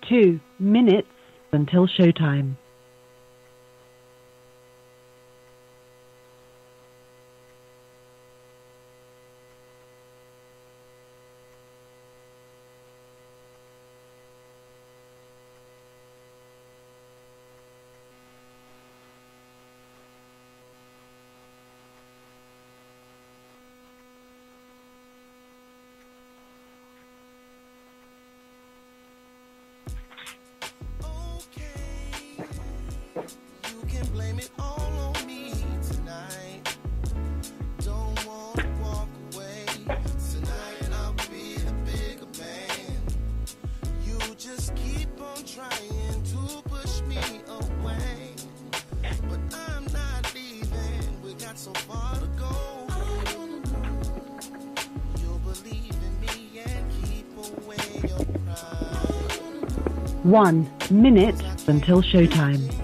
2 minutes until showtime. One minute until showtime.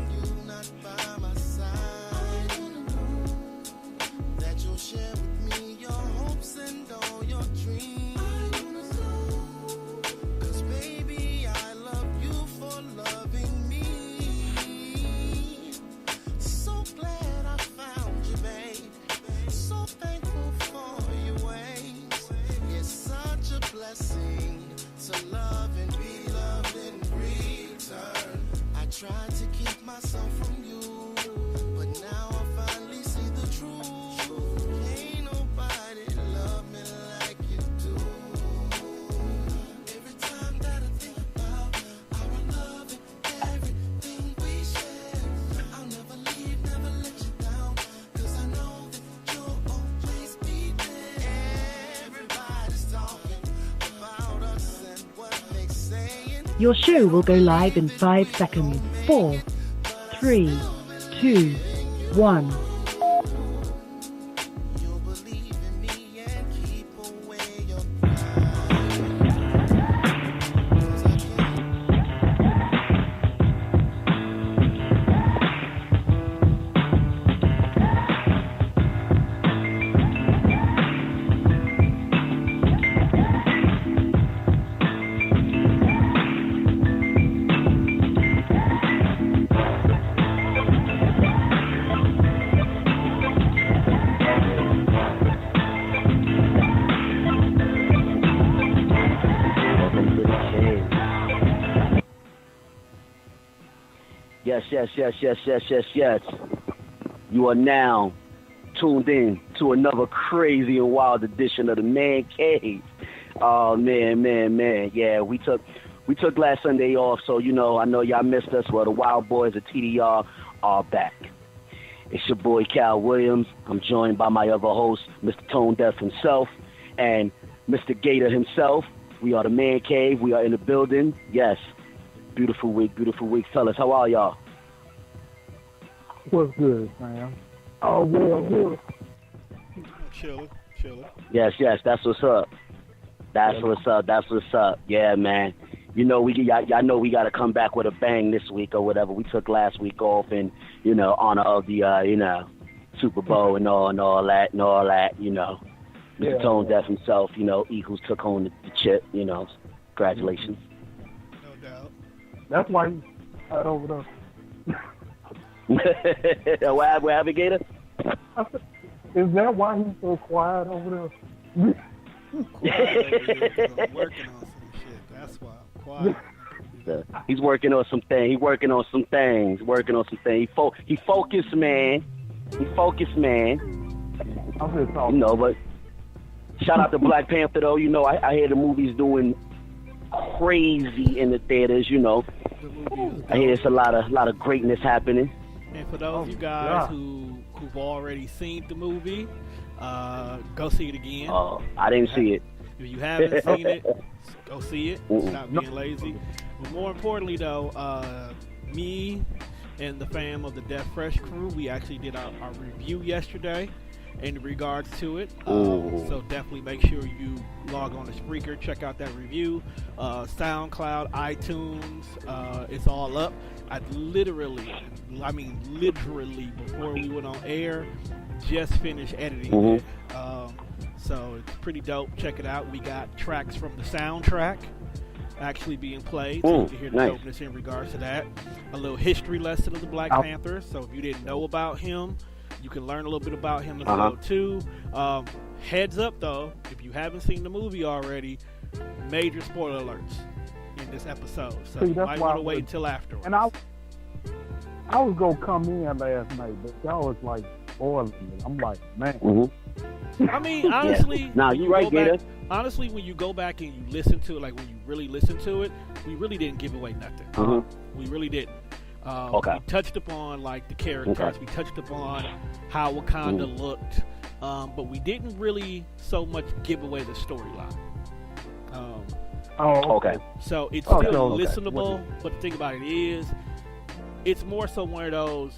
Your show will go live in 5 seconds. 4, 3, 2, 1. Yes. You are now tuned in to another crazy and wild edition of the Man Cave. Oh man. Yeah, we took last Sunday off, so I know y'all missed us. Well, the Wild Boys of TDR are back. It's your boy Cal Williams. I'm joined by my other host, Mr. Tone Deaf himself, and Mr. Gator himself. We are the Man Cave. We are in the building. Yes. Beautiful week, fellas. How are y'all? What's good, man? Oh, good. Chilling. Yes, that's what's up. That's what's up. Yeah, man. Y'all know we got to come back with a bang this week or whatever. We took last week off in, honor of the, Super Bowl and all that. Mr. Tone Deaf himself, Eagles took home the chip, Congratulations. No doubt. That's why he's out over there. What happened, Gator? Is that why he's so quiet over there? I'm working on some shit. That's why I'm quiet. He's working on some things. He focused, man. I'm just talking. But shout out to Black Panther, though. I hear the movie's doing crazy in the theaters. I hear it's a lot of greatness happening. And for those of you guys who've already seen the movie, go see it again. I didn't see it. If you haven't seen it, go see it. Stop being lazy. But more importantly, though, me and the fam of the Death Fresh crew, we actually did our review yesterday in regards to it. So definitely make sure you log on to Spreaker, check out that review. SoundCloud, iTunes, it's all up. I literally, before we went on air, just finished editing it. So it's pretty dope. Check it out. We got tracks from the soundtrack. actually being played. So you can hear the nice. dopeness in regards to that. A little history lesson of the Black Panther. So if you didn't know about him, you can learn a little bit about him as well too. Heads up though, if you haven't seen the movie already, major spoiler alerts in this episode. So you might want to wait until afterwards. And I was gonna come in last night, but y'all was like spoiling it. I'm like, man. I mean, honestly, Nah, you right, Gator. Honestly, when you go back and you listen to it, like when you really listen to it, we really didn't give away nothing. We really didn't. We touched upon like the characters. We touched upon how Wakanda looked, but we didn't really so much give away the storyline. So it's still listenable, but the thing about it is, it's more so one of those.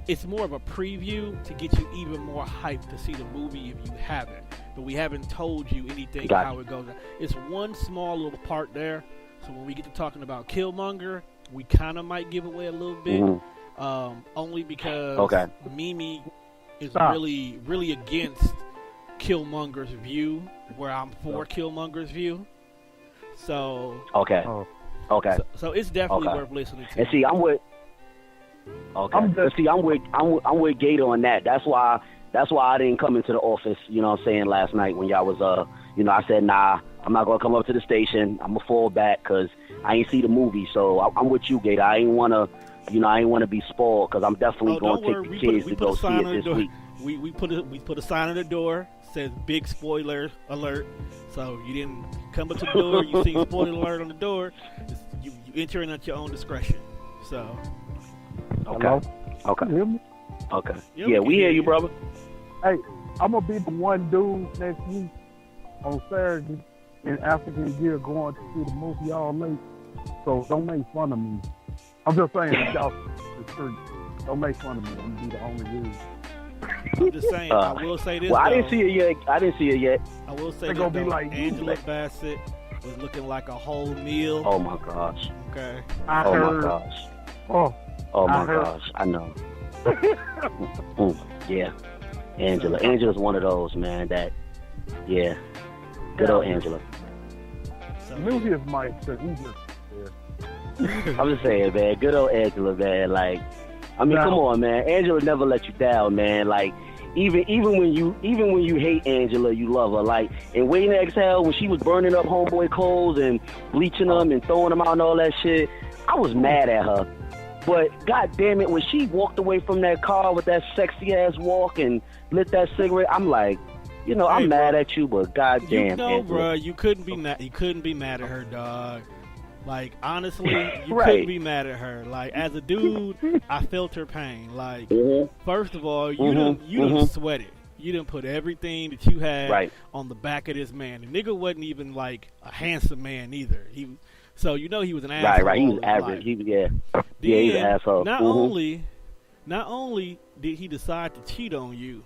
It's more of a preview to get you even more hyped to see the movie if you haven't. But we haven't told you anything how it goes. It's one small little part there. So when we get to talking about Killmonger, we kind of might give away a little bit. Only because Mimi is really, really against Killmonger's view, where I'm for Killmonger's view. So So it's definitely worth listening to. And see, I'm with. I'm with Gator on that. That's why I didn't come into the office, you know what I'm saying, last night when y'all was I said, nah, I'm not gonna come up to the station. I'm gonna fall back because I ain't see the movie. So I'm with you, Gator. I ain't wanna be spoiled because I'm definitely gonna take the kids to go see it this week. We put a sign on the door, says big spoiler alert. So you didn't come up to the door, you see spoiler alert on the door. You enter in at your own discretion. So. Hello? Okay. You hear me? Okay. Yeah, we hear you, brother. Hey, I'm gonna be the one dude next week on Saturday in African gear going to see the movie all late. So don't make fun of me. I'm just saying, y'all, the truth. Don't make fun of me. I'm gonna be the only dude. I'm just saying. I will say this. Well, though. I didn't see it yet. I will say this. Gonna be like Angela Bassett was looking like a whole meal. Oh my gosh. Okay. My gosh. Oh my gosh, I know. Yeah. Angela's one of those, man, that, good old Angela. Lucius might say, I'm just saying, man, good old Angela, man, like, I mean, come on, man, Angela never let you down, man, like, even when you hate Angela, you love her, like, in Waiting to Exhale, when she was burning up homeboy clothes and bleaching them and throwing them out and all that shit, I was mad at her. But god damn it, when she walked away from that car with that sexy ass walk and lit that cigarette, I'm like, I'm mad at you, but god damn, bro, you couldn't be mad at her, dog. Like honestly, you couldn't be mad at her. Like as a dude, I felt her pain. Like first of all, you didn't sweat it. You didn't put everything that you had on the back of this man. The nigga wasn't even like a handsome man either. So he was an asshole. Right. He was average. He was an asshole. Not only did he decide to cheat on you,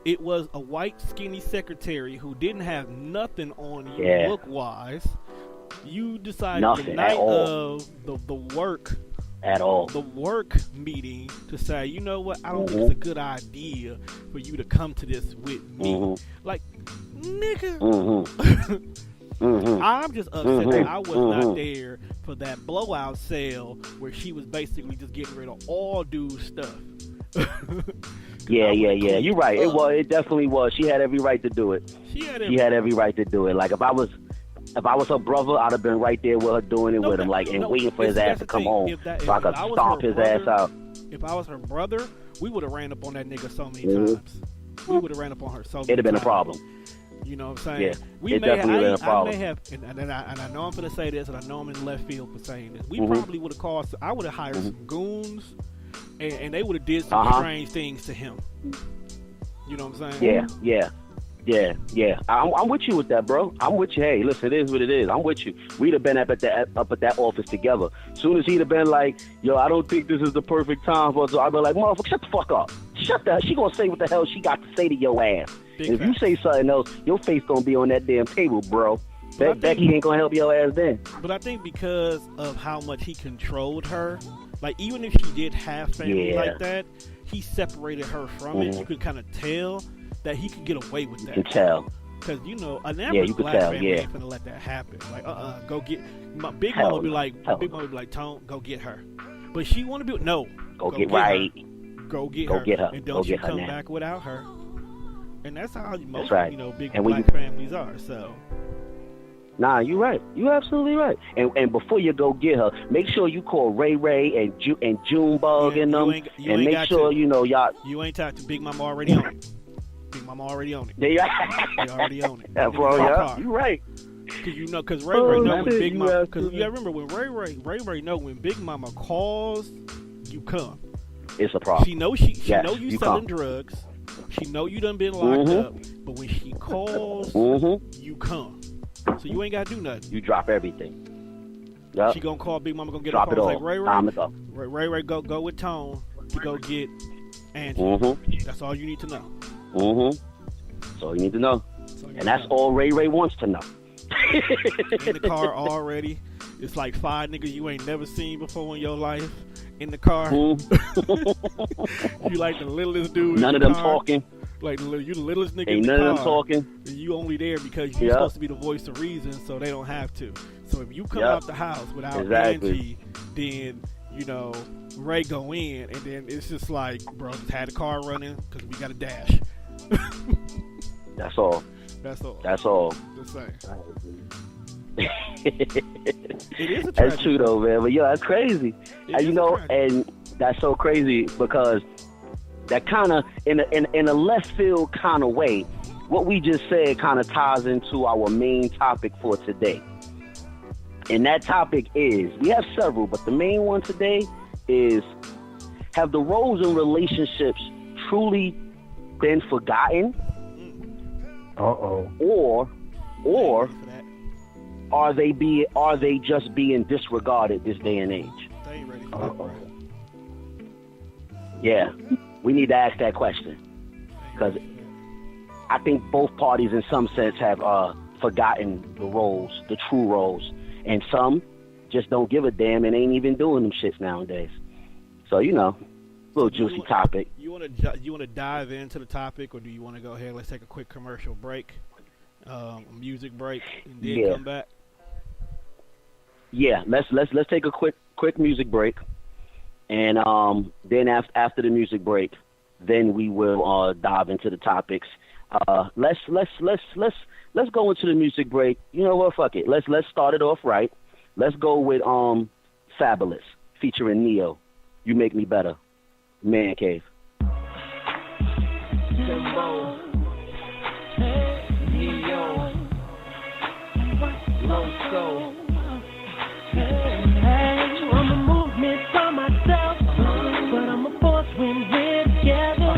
it was a white skinny secretary who didn't have nothing on you look wise. You decided the night of the work meeting to say, you know what, I don't think it's a good idea for you to come to this with me. Like, nigga. I'm just upset that I was not there for that blowout sale where she was basically just getting rid of all dude's stuff. Yeah. You're right. It definitely was. She had every right to do it. She had every right to do it. Like if I was her brother, I'd have been right there with her doing it with him, like and waiting for his ass to come home so I could stomp his ass out. If I was her brother, we would have ran up on that nigga so many times. We would have ran up on her so many times. It'd have been a problem. You know what I'm saying? Yeah, it definitely been a problem. I may have, and I know I'm going to say this, and I know I'm in left field for saying this. We probably would have I would have hired some goons, and they would have did some strange things to him. You know what I'm saying? Yeah. I'm with you with that, bro. I'm with you. Hey, listen, it is what it is. I'm with you. We'd have been up at that office together. Soon as he'd have been like, yo, I don't think this is the perfect time for us, I'd be like, motherfucker, shut the fuck up. Shut the. She gonna say what the hell she got to say to your ass. If you say something else, your face gonna be on that damn table, bro. Becky ain't gonna help your ass then. But I think because of how much he controlled her, like even if she did have family like that, he separated her from it. You could kind of tell that he could get away with that. You can tell. Because, you know, an you average could black tell, family yeah. ain't finna let that happen. Like, go get, my Big Hell Mama be no. like, Hell Big no. Mama be like, Tone, go get her. But she want to be, no. Go get right. Her. Go get Go her. get her. And Go don't you get her come now. back without her. And that's how most, right. you know, big And when black families are, so. Nah, you're right. You're absolutely right. And before you go get her, make sure you call Ray Ray and Junebug and them, and make sure you know y'all. You ain't talking to Big Mama already on it. Big Mama already on it. They already own it. Yeah, bro, yeah, you're right. Because Ray Ray know when Big Mama. Because you remember when Ray know when Big Mama calls, you come. It's a problem. She know she yes, know you selling drugs. She know you done been locked up. But when she calls, you come. So you ain't gotta do nothing. You drop everything. Yep. She gonna call Big Mama, gonna get drop her phone. It all. Like Ray Time to go. Ray, go with Tone to go get Angie. That's all you need to know. That's all you need to know. And that's all Ray Wants to know. In the car already. It's like 5 niggas you ain't never seen before in your life in the car. You like the littlest dude. None of them talking. Like you the littlest nigga ain't in the none car. of them talking. And you only there because you're supposed to be the voice of reason, so they don't have to. So if you come out the house without Angie, then you know Ray go in, and then it's just like, bro, just had the car running because we got a dash. That's all. That's all. That's all. The same. It is a tragedy. That's true though, man. But that's crazy. And, you know, and that's so crazy because that kind of, in a left field kind of way, what we just said kind of ties into our main topic for today. And that topic is, we have several, but the main one today is, have the roles in relationships truly been forgotten? Or are they just being disregarded this day and age? They ain't ready for that. Yeah, we need to ask that question because I think both parties, in some sense, have forgotten the roles, the true roles, and some just don't give a damn and ain't even doing them shits nowadays. So you know, little juicy topic. You want to dive into the topic, or do you want to go ahead? Let's take a quick commercial break, music break, and then come back. Yeah, let's take a quick music break, and then after the music break, then we will dive into the topics. Let's go into the music break. You know what? Fuck it. Let's start it off right. Let's go with Fabulous featuring Neo. You Make Me Better. Man Cave. I'm a movement by myself, but I'm a force when we're together.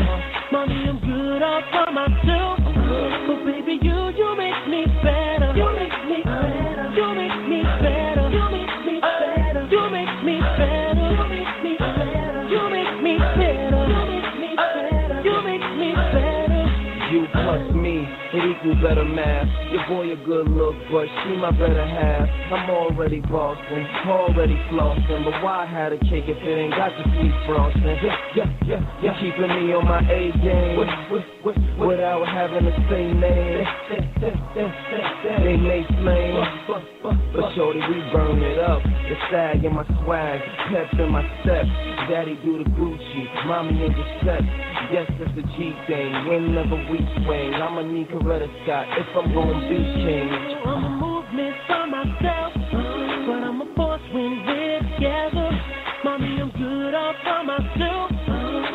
Mommy, I'm good all by myself, but baby, you make me better. You make me better. You make me better. You make me better. You make me better. You make me better. You make me better. You make me better. You make me better. You plus me, it equals better math. Your boy a good look, but she my better half. I'm already bossing, already flossing, but why have a cake if it ain't got the sweet frosting? Yeah. Keeping me on my A game, without having to say name. They may flame, but shorty, we burn it up. The sag in my swag, pep in my steps. Daddy do the Gucci, mommy in the set. Yes, it's a G thing, whenever we swing. I'ma need Coretta Scott if I'm gonna be king. I'm a movement by myself, but I'm a force when we're together. Mommy, I'm good all by myself,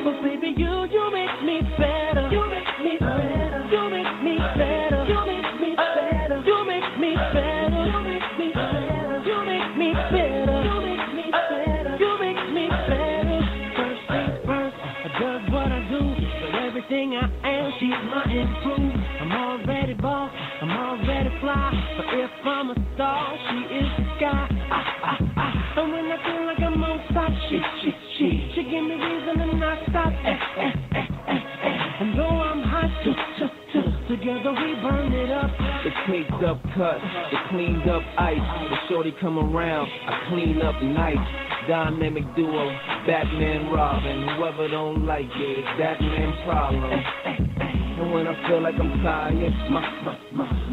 but baby, you make me better. You make me better. You make me better. You make me better. You make me better. You make me better. You make me better. You make me better. You make me better. First things first, I does what I do, but everything I am, she's my improve. I'm already boss, I'm already fly, but if I'm a star, she is the sky. And when I feel like I'm on top, she give me reason to not stop. And though I'm hot, together we burn it up. The cleaned up cut, the cleaned up ice. The shorty come around, I clean up nice. dynamic duo, Batman, Robin. Whoever don't like it, it's that man's problem. And when I feel like I'm tired,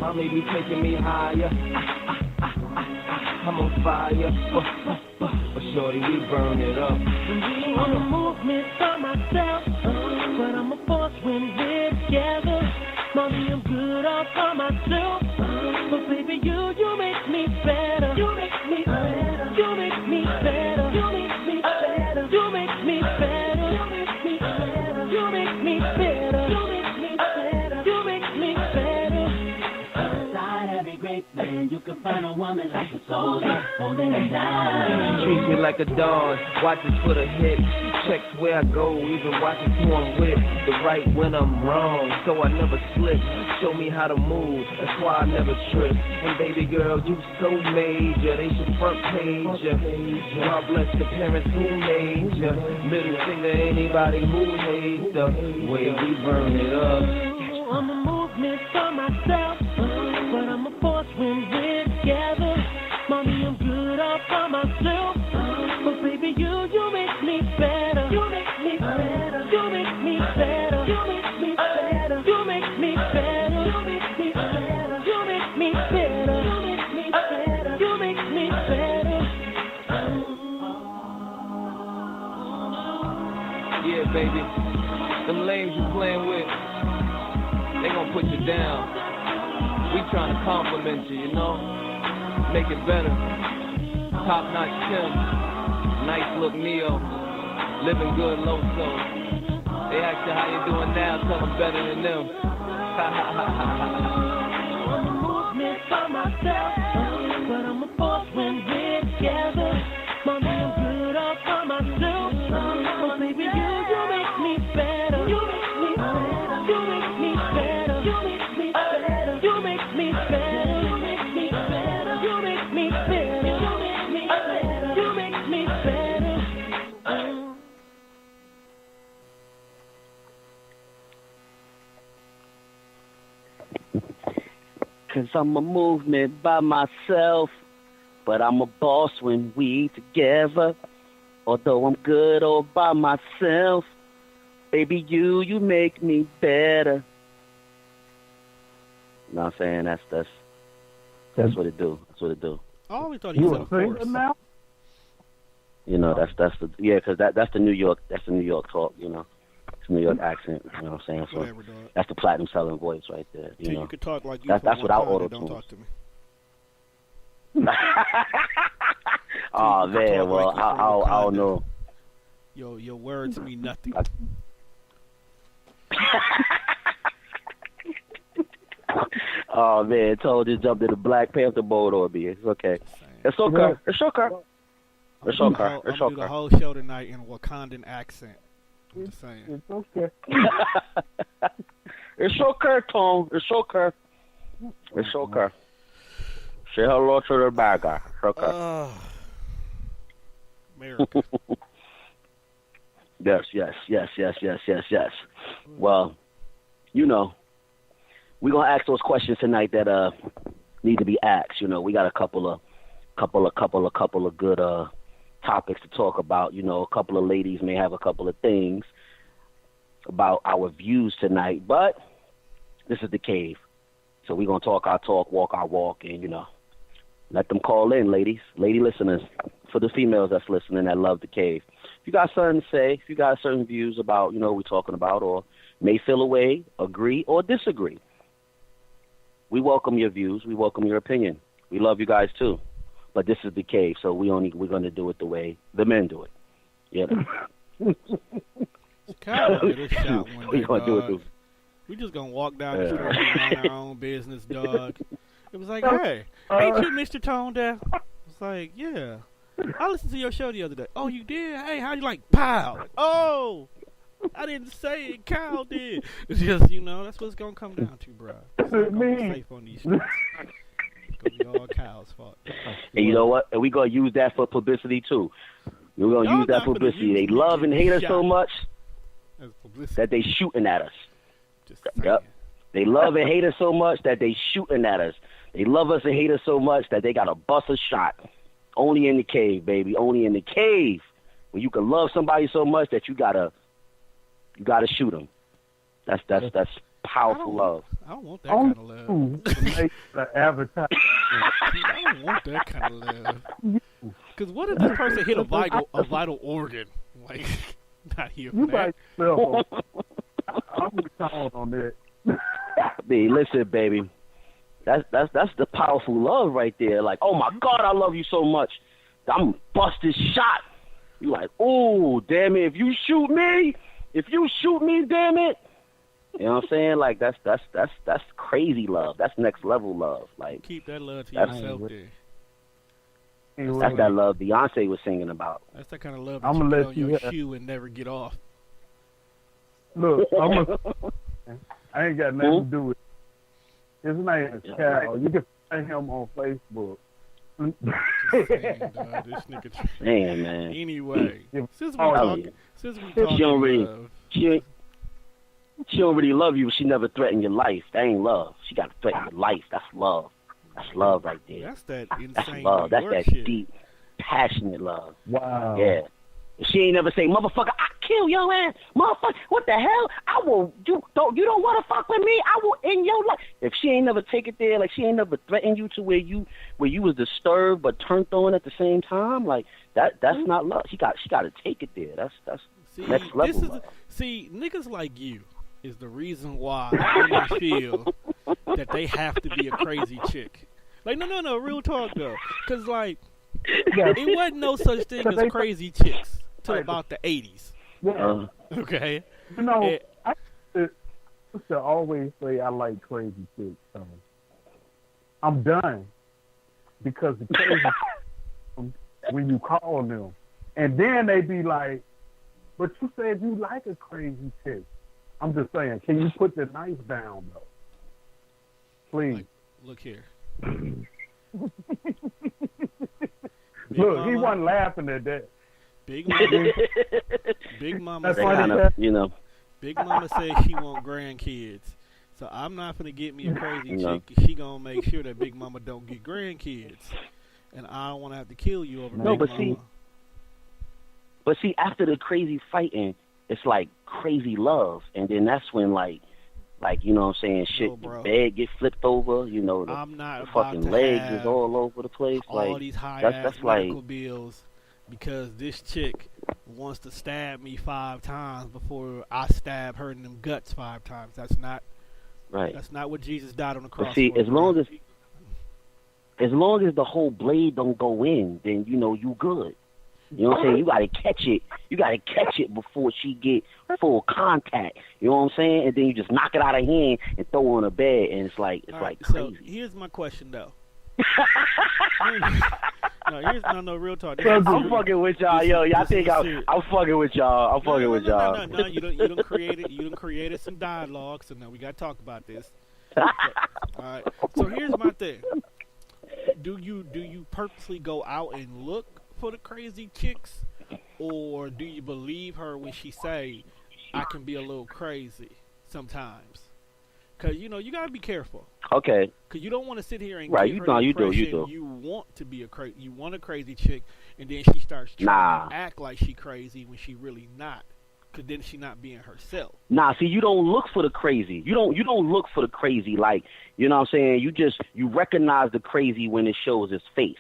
mommy be taking me higher. I'm on fire, but shorty, we burn it up. I'm a movement by myself, but I'm a force when we're together. Mommy, I'm good all by myself, but baby, you make me better. You make me better. You make me better. You make me better. You make me better. You make me better. You make me better. You make me better. You make me better. Inside every great man, you can find a woman like a soldier holding it down. Treat me like a dog, watches for the hit. Checks where I go, even watches who I'm with. The right when I'm wrong, so I never slip. Show me how to move, that's why I never trip. And baby girl, you so major, they should front page ya. God bless the parents who made ya. Middle finger anybody who hates the way we burn it up. I'm a movement for myself, but I'm a force when we're together. Mommy, I'm good all by myself, but baby, you make me better. You make me better. You make me better. You make me better. You make me better. You make me better. You make me better. You make me better. You make me better. Yeah, baby, them lames you playing with, they gon' put you down. We tryna compliment you, you know? Make it better. Top notch Tim, nice look Neo, living good Loso. They ask you how you doing now, tell them better than them. I'm a movement by myself, but I'm a force when we're together. Mommy, I'm good all by myself, but baby, you make me better. You make me better. You make me better. You make me better. You make me better. You make me better. You make me better. You make me better. You make me better. Cause I'm a movement by myself, but I'm a boss when we together. Although I'm good all by myself, baby, you make me better. You know what I'm saying? That's what it do. That's what it do. I always thought he You said a a singer force. now? You know, that's the because that's the New York talk. You know, it's New York accent. You know what I'm saying? So Whatever, dog. that's the platinum selling voice right there. You know, You could talk like you. That's for without one time, auto-tune. Don't talk to me. Oh You can man, talk well like you from I don't Wakanda. know. Your words mean nothing. Oh man, told you jumped in the Black Panther boat on me. It's okay. It's okay. It's okay. It's okay. I'm It's gonna do the okay. whole show tonight in a Wakandan accent. I'm just saying. It's okay. It's okay, Tom. It's okay. It's okay. Say hello to the bad guy. It's okay. America. Yes. Well, you know, we're gonna ask those questions tonight that need to be asked. You know, we got a couple of good topics to talk about. You know, a couple of ladies may have a couple of things about our views tonight, but this is the cave, so we're gonna talk our talk, walk our walk, and you know, let them call in, lady listeners. For the females that's listening that love the cave, if you got something to say, if you got certain views about, you know, what we're talking about, or may feel a way, agree or disagree, we welcome your views. We welcome your opinion. We love you guys too. But this is the cave, so we're going to do it the way the men do it. Yeah. Kyle will get a shot one day, We're going to do it dog. We just gonna walk down the street and mind our own business, dog. It was like, hey, ain't you Mr. Tone Deaf? It's like, yeah. I listened to your show the other day. Oh, you did? Hey, how you like? Pow! Oh, I didn't say it. Kyle did. It's just, you know, that's what it's gonna come down to, bro. It's not gonna be safe on these streets. It's gonna be all Kyle's fault. And you know what? And we're going to use that for publicity too. We're going to Y'all use that not gonna publicity. use They me love and hate us getting so shot. much That's publicity. that they shooting at us. Just saying. Yep. They love and hate us so much that they shooting at us. They love us and hate us so much that they got to bust a shot Only in the cave, baby. Only in the cave. When you can love somebody so much that you gotta shoot them. That's powerful love. I don't want that kind of love. Make the advertisement. I don't want that kind of love. Because what if this person hit a vital organ? Like, not here for You that. might I'm calling on that. Hey, listen, baby. That's the powerful love right there. Like, oh my God, I love you so much. I'm bust this shot. You like, oh, damn it, if you shoot me, damn it. You know what I'm saying? Like that's crazy love. That's next level love. Like, keep that love to yourself there. That's that love Beyonce was singing about. That's that kind of love that I'm you gonna put let on you your have- shoe and never get off. Look, I ain't got nothing to do with it. His name is Cal. You can find him on Facebook. Just saying, dog, this nigga. Damn, man. Anyway, since we talking love, She don't really love you. She never threatened your life. That ain't love. She got to threaten your life. That's love. That's love right there. that's that insane That's love. That's New York that shit. deep, passionate love. Wow. Yeah. If she ain't never say, motherfucker, I kill your ass. Motherfucker, what the hell? I will, you don't want to fuck with me? I will end your life. If she ain't never take it there, like she ain't never threatened you to where you was disturbed but turned on at the same time, like that's not love. She got to take it there. That's next level love. See, niggas like you is the reason why women feel that they have to be a crazy chick. Like, no, real talk though. Because, like, it wasn't no such thing as crazy chicks till about the 80s. Yeah. Okay? You know, I used to always say I like crazy chicks. So I'm done. Because the crazy when you call them. And then they be like, but you said you like a crazy chick. I'm just saying, can you put the knife down, though? Please. Like, look here. Look, he wasn't laughing at that. Big Mama That's said, why Kind of, you know. Big Mama said she want grandkids. So I'm not going to get me a crazy No. chick. She going to make sure that Big Mama don't get grandkids. And I don't want to have to kill you over No, Big but Mama. see, after the crazy fighting, it's like crazy love, and then that's when like you know what I'm saying, shit, Yo, bro. the bed get flipped over, you know, I'm not the about fucking to legs have is all over the place. all Like these high that's ass like medical bills because this chick wants to stab me 5 times before I stab her in them guts 5 times. That's not right. That's not what Jesus died on the cross But see, for. as long as the whole blade don't go in, then you know you good. You know what I'm saying? You gotta catch it. You gotta catch it before she get full contact. You know what I'm saying? And then you just knock it out of hand and throw her on the bed, and it's like All right, crazy. So here's my question though. No, real talk. This I'm is serious. fucking with y'all, yo. Y'all this think is I'm serious. fucking with y'all. I'm fucking with y'all. No, you done created some dialogue, so now we gotta talk about this. All right. So here's my thing. Do you purposely go out and look for the crazy chicks, or do you believe her when she say, "I can be a little crazy sometimes"? Because you gotta be careful. Okay. Because you don't want to sit here and Right, give you her know, the you do. impression you want to be you want a crazy chick, and then she starts trying to act like she crazy when she really not. Because then she not being herself. Nah, see, you don't look for the crazy. You don't look for the crazy. Like, you know what I'm saying? You recognize the crazy when it shows its face.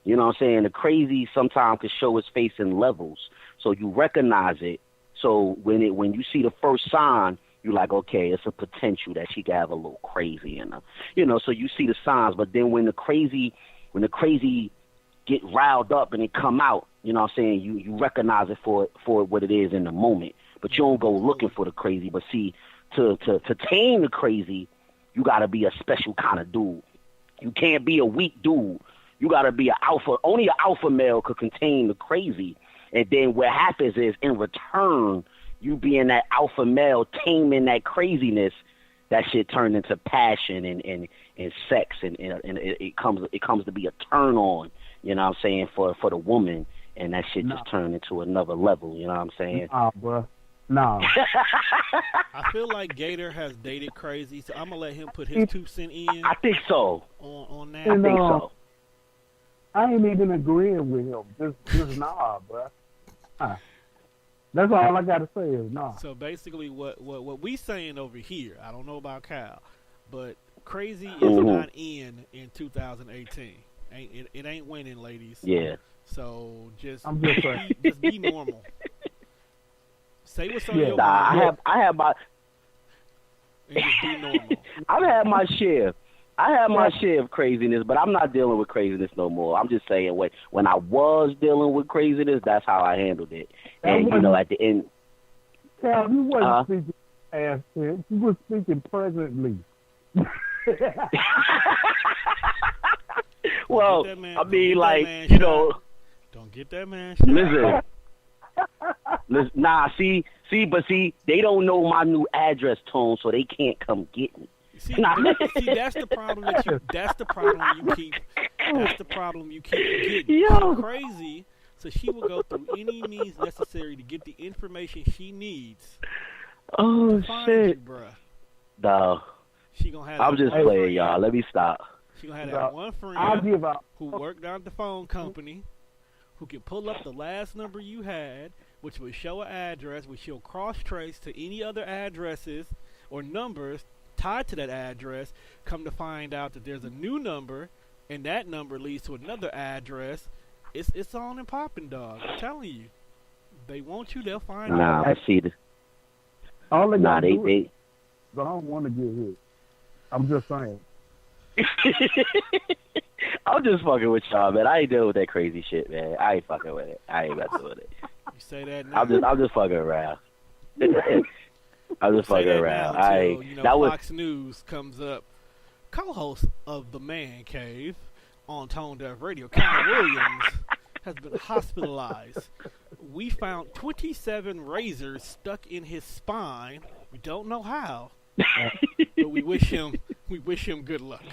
You know what I'm saying? The crazy sometimes can show its face in levels. So you recognize it. So when you see the first sign, you're like, okay, it's a potential that she could have a little crazy in her. You know, so you see the signs. But then when the crazy get riled up and it come out, you know what I'm saying, you recognize it for what it is in the moment. But you don't go looking for the crazy. But see, to tame the crazy, you got to be a special kind of dude. You can't be a weak dude. You got to be an alpha. Only an alpha male could contain the crazy. And then what happens is, in return, you being that alpha male, taming that craziness, that shit turned into passion and sex, and it comes to be a turn on, you know what I'm saying, for the woman, and that shit just turned into another level, you know what I'm saying? Nah, bro. Nah. I feel like Gator has dated crazy, so I'm gonna let him put his 2 cents in. I think so. On that. I think so. I ain't even agreeing with him. Just nah, bro. Nah. That's all I gotta say is nah. So basically, what we saying over here, I don't know about Cal, but crazy is not in 2018. It ain't winning, ladies. Yeah. So just be normal. Say what's on your mind. I have my. And just be normal. I've had my share. I have my share of craziness, but I'm not dealing with craziness no more. I'm just saying, when I was dealing with craziness, that's how I handled it. And, at the end... Cal, you wasn't speaking past tense. You were speaking presently. Well, man, I mean, don't get that man. Listen, but they don't know my new address, Tone, so they can't come get me. See, that's the problem that's the problem you keep getting. Yo. She's crazy, so she will go through any means necessary to get the information she needs. Oh, to find shit. you, bruh. No. She gonna have I'm just playing, y'all. Let me stop. She gonna have that one friend who worked down at the phone company who can pull up the last number you had, which would show an address, which she'll cross-trace to any other addresses or numbers tied to that address. Come to find out that there's a new number, and that number leads to another address. It's on and popping, dog. I'm telling you. They want you, they'll find you. Nah, I see this. All they got to do is, I don't want to get hit. I'm just saying. I'm just fucking with y'all, man. I ain't dealing with that crazy shit, man. I ain't fucking with it. I ain't messing with it. You say that now. I'm just fucking around. I'm just fucking around. Until, Fox News comes up. Co-host of the Man Cave on Tone Deaf Radio, Cal Williams, has been hospitalized. We found 27 razors stuck in his spine. We don't know how, but we wish him good luck.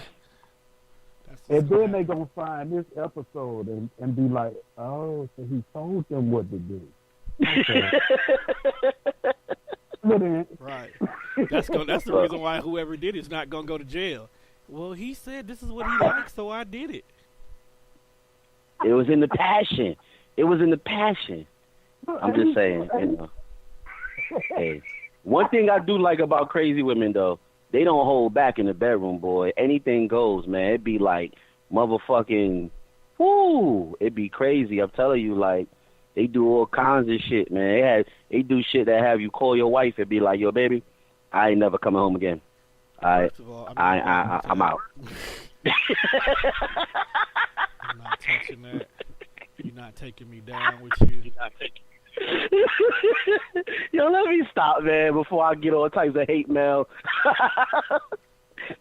And then they gonna find this episode and be like, oh, so he told them what to do. Okay. Right. That's the reason why whoever did it is not gonna go to jail. Well, he said this is what he likes, so I did it. It was in the passion. I'm just saying, Hey, one thing I do like about crazy women, though, they don't hold back in the bedroom, boy. Anything goes, man. It'd be like motherfucking, whoo. It'd be crazy. I'm telling you, like, they do all kinds of shit, man. They do shit that have you call your wife and be like, yo, baby, I ain't never coming home again. First of all, I'm out. I'm not touching that. You're not taking me down with you. Yo, let me stop, man, before I get all types of hate mail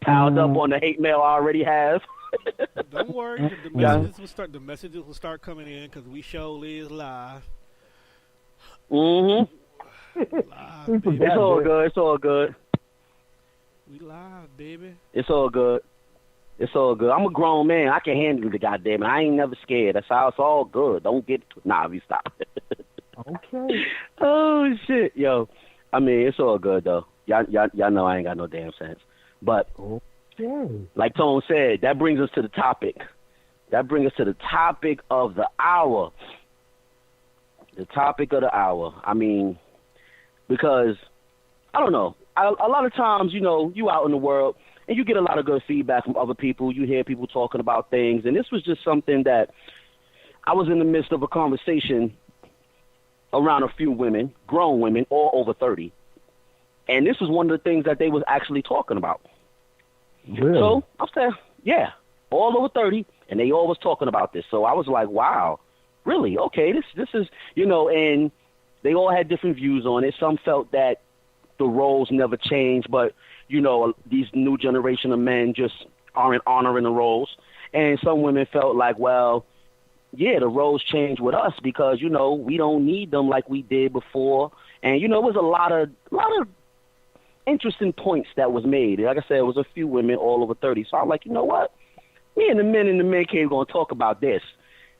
piled up on the hate mail I already have. Don't worry, the messages will start coming in because we show is live. Live, baby. It's all good. We live, baby. It's all good. I'm a grown man. I can handle the goddamn it. I ain't never scared. That's how it's all good. Don't get we stop. Okay. Oh shit, yo. I mean, it's all good though. Y'all know I ain't got no damn sense. But like Tone said, that brings us to the topic. That brings us to the topic of the hour. The topic of the hour. I mean, because I don't know. A lot of times, you out in the world and you get a lot of good feedback from other people. You hear people talking about things, and this was just something that I was in the midst of a conversation around a few women, grown women, all over 30. And this was one of the things that they was actually talking about. Really? So I said, yeah, all over 30, and they all was talking about this. So I was like, wow, really? Okay, this is, and they all had different views on it. Some felt that the roles never change, but, these new generation of men just aren't honoring the roles. And some women felt like, well, yeah, the roles change with us because, we don't need them like we did before. And, it was a lot of interesting points that was made. Like I said, it was a few women all over 30. So I'm like, you know what? Me and the men in the men cave going to talk about this.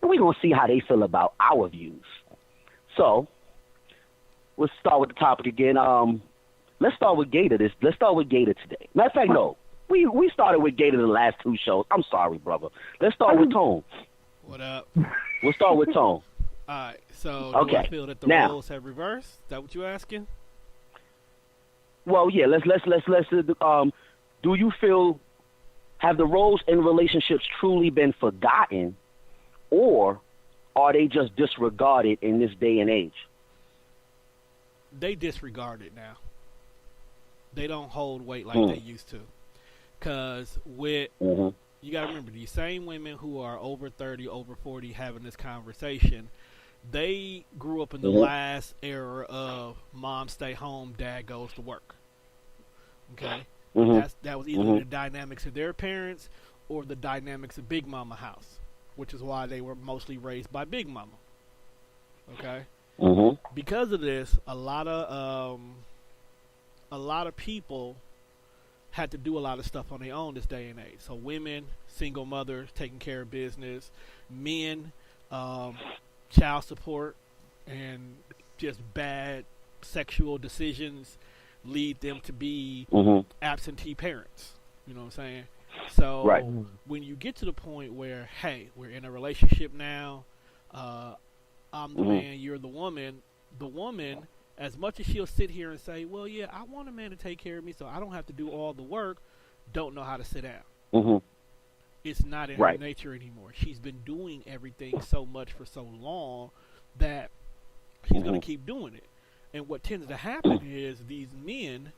And we're going to see how they feel about our views. So let's start with the topic again. Let's start with Gator. Let's start with Gator today. Matter of fact, no. We started with Gator the last two shows. I'm sorry, brother. Let's start with Tone. What up? We'll start with Tone. All right. So, Okay. do I feel that the Now- roles have reversed? Is that what you're asking? Well, yeah. Let's. Do you feel have the roles in relationships truly been forgotten, or are they just disregarded in this day and age? They disregard it now. They don't hold weight like they used to. Because with, Mhm. you got to remember, these same women who are over 30, over 40 having this conversation, they grew up in the last era of mom stay home, dad goes to work. Okay? That was either the dynamics of their parents or the dynamics of Big Mama house, which is why they were mostly raised by Big Mama. Okay? Because of this, a lot of people had to do a lot of stuff on their own this day and age. So women, single mothers, taking care of business, men, child support, and just bad sexual decisions lead them to be absentee parents. You know what I'm saying? So Right. when you get to the point where, hey, we're in a relationship now, I'm the man, you're the woman, as much as she'll sit here and say, well, yeah, I want a man to take care of me so I don't have to do all the work, don't know how to sit down. It's not in her nature anymore. She's been doing everything so much for so long that she's going to keep doing it. And what tends to happen is these men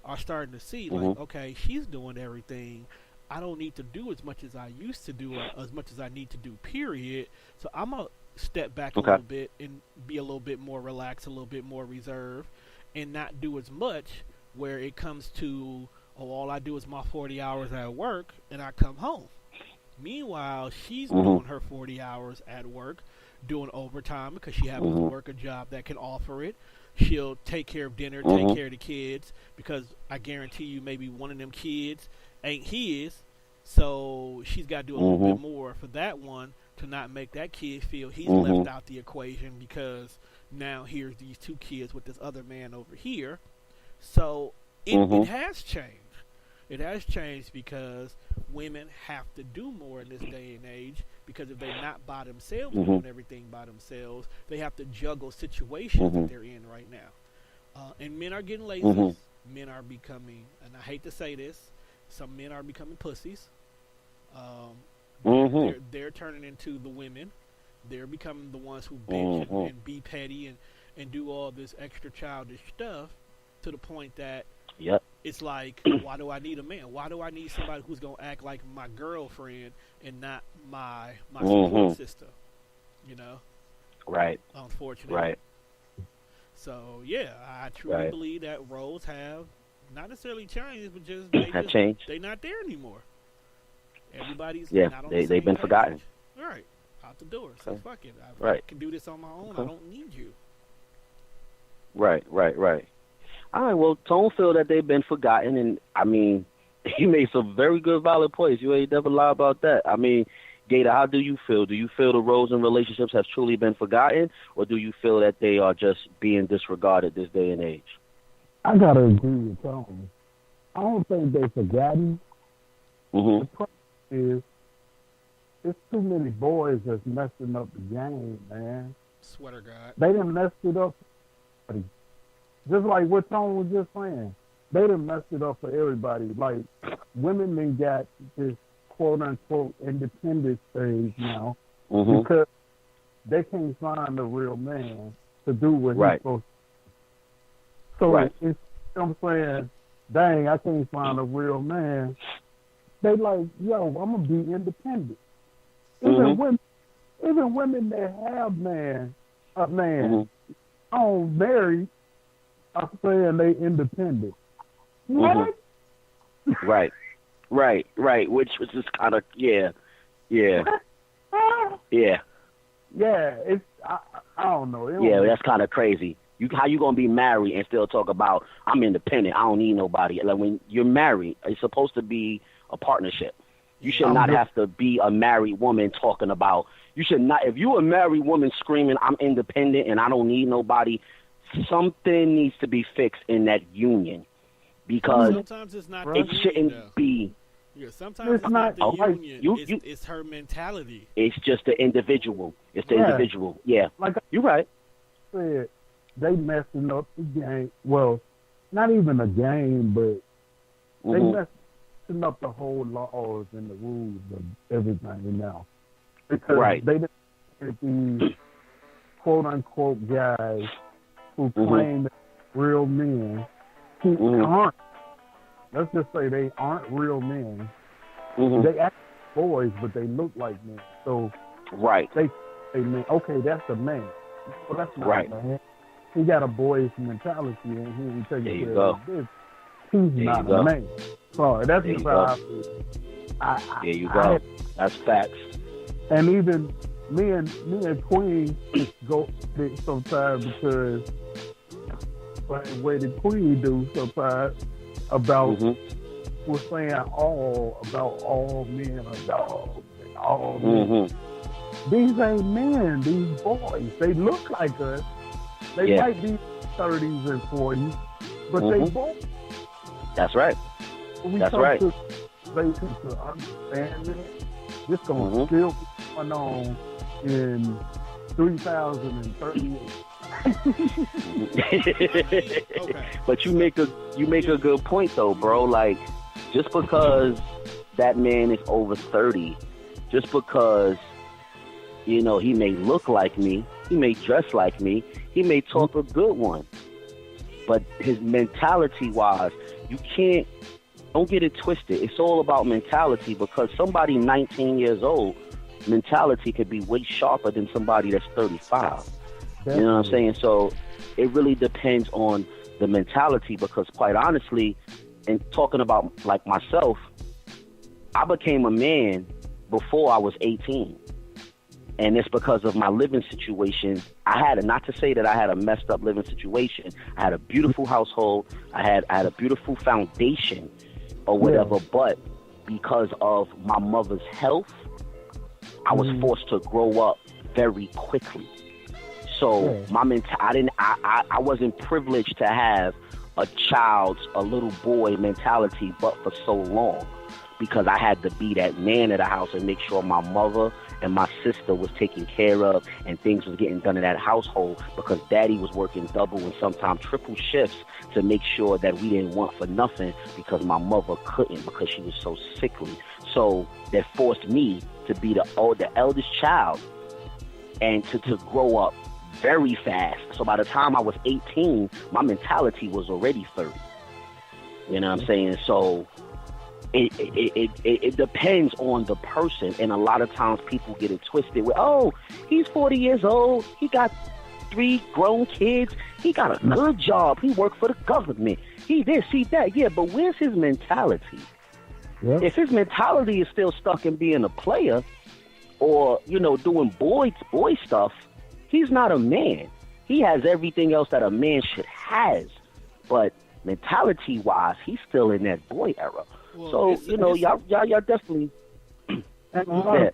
are starting to see, like, okay, she's doing everything. I don't need to do as much as I used to do, or as much as I need to do, period. So I'm going to step back a little bit and be a little bit more relaxed, a little bit more reserved, and not do as much where it comes to, oh, all I do is my 40 hours at work and I come home. Meanwhile, she's doing her 40 hours at work, doing overtime because she happens to work a job that can offer it. She'll take care of dinner, take care of the kids, because I guarantee you maybe one of them kids ain't his, so she's got to do a little bit more for that one to not make that kid feel he's left out the equation, because now here's these two kids with this other man over here. So it has changed. It has changed because women have to do more in this day and age, because if they're not by themselves, doing everything by themselves, they have to juggle situations that they're in right now. And men are getting lazy. Men are becoming, and I hate to say this, some men are becoming pussies. They're turning into the women. They're becoming the ones who bitch and be petty and do all this extra childish stuff, to the point that it's like, why do I need a man? Why do I need somebody who's going to act like my girlfriend and not my support system? You know? Right. Unfortunately. Right. So, yeah, I truly believe that roles have not necessarily changed, but just changed. They're not there anymore. Everybody's they've same been page. forgotten. Right. Out the door. So fuck it. I can do this on my own. I don't need you. Right. All right, well, Tone feel that they've been forgotten, and, I mean, he made some very good, valid points. You ain't never lie about that. I mean, Gator, how do you feel? Do you feel the roles in relationships have truly been forgotten, or do you feel that they are just being disregarded this day and age? I gotta agree with Tone. I don't think they're forgotten. The problem is, there's too many boys that's messing up the game, man. Sweater God. They done messed it up. Just like what Tone was just saying. They done messed it up for everybody. Like, women done got this quote-unquote independent stage now because they can't find a real man to do what he's supposed to. So it's, you know what I'm saying, dang, I can't find a real man. They like, yo, I'm going to be independent. Even women that have a man, on married, are saying they independent. What? Right. Which is kind of, yeah. It's, I don't know. That's kind of crazy. How you gonna be married and still talk about, I'm independent, I don't need nobody? Like, when you're married, it's supposed to be a partnership. You should not have to be a married woman talking about, you should not, if you're a married woman screaming, I'm independent and I don't need nobody, something needs to be fixed in that union, because sometimes it's not it shouldn't be. Yeah, sometimes it's not the union. It's her mentality. It's just the individual. It's the individual. Yeah. Like you're right. I said, they messing up the game. Well, not even a game, but they messing up the whole laws and the rules of everything now. Because they didn't get these quote unquote guys who claim that real men who aren't. Let's just say they aren't real men. They act like boys, but they look like men. So they say, man, okay, that's a man. Well, that's not a man. He got a boyish mentality, and he ain't taking care of his business. He's not a man. Sorry, that's just how I feel. There you go. That's facts. And even me and Queen go big sometimes because the way the Queen do sometimes about we're saying all men are dogs and all men. These ain't men, these boys. They look like us. They might be 30s and 40s, but they both. That's right. That's right. They to understand it. This gonna still be going on in 3038. But you make a good point though, bro. Like, just because that man is over 30, just because he may look like me, he may dress like me, he may talk a good one, but his mentality wise, don't get it twisted. It's all about mentality, because somebody 19 years old mentality could be way sharper than somebody that's 35. You know what I'm saying? So it really depends on the mentality, because quite honestly, and talking about like myself, I became a man before I was 18. And it's because of my living situation. Not to say that I had a messed up living situation. I had a beautiful household. I had a beautiful foundation or whatever. But because of my mother's health, I was forced to grow up very quickly. So I wasn't privileged to have a little boy mentality, but for so long, because I had to be that man of the house and make sure my mother and my sister was taken care of and things was getting done in that household, because daddy was working double and sometimes triple shifts to make sure that we didn't want for nothing, because my mother couldn't, because she was so sickly. So that forced me to be the eldest child and to grow up very fast. So by the time I was 18, my mentality was already 30. You know what I'm saying? So it depends on the person, and a lot of times people get it twisted with, oh, he's 40 years old, he got 3 grown kids, he got a good job, he worked for the government, he this, he that. Yeah, but where's his mentality? Yep. If his mentality is still stuck in being a player or doing boy stuff, he's not a man. He has everything else that a man should has, but mentality wise, he's still in that boy era. Well, so y'all definitely. But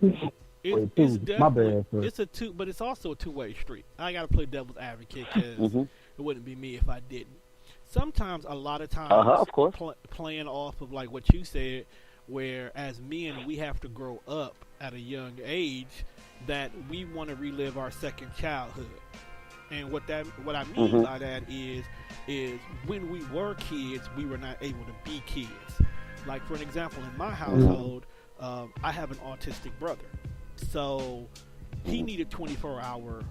it's also a two-way street. I gotta play devil's advocate, because it wouldn't be me if I didn't. Sometimes, a lot of times, of course, playing off of like what you said, where as men we have to grow up at a young age, that we want to relive our second childhood. And what I mean by that is when we were kids, we were not able to be kids. Like, for an example, in my household, I have an autistic brother. So he needed 24-hour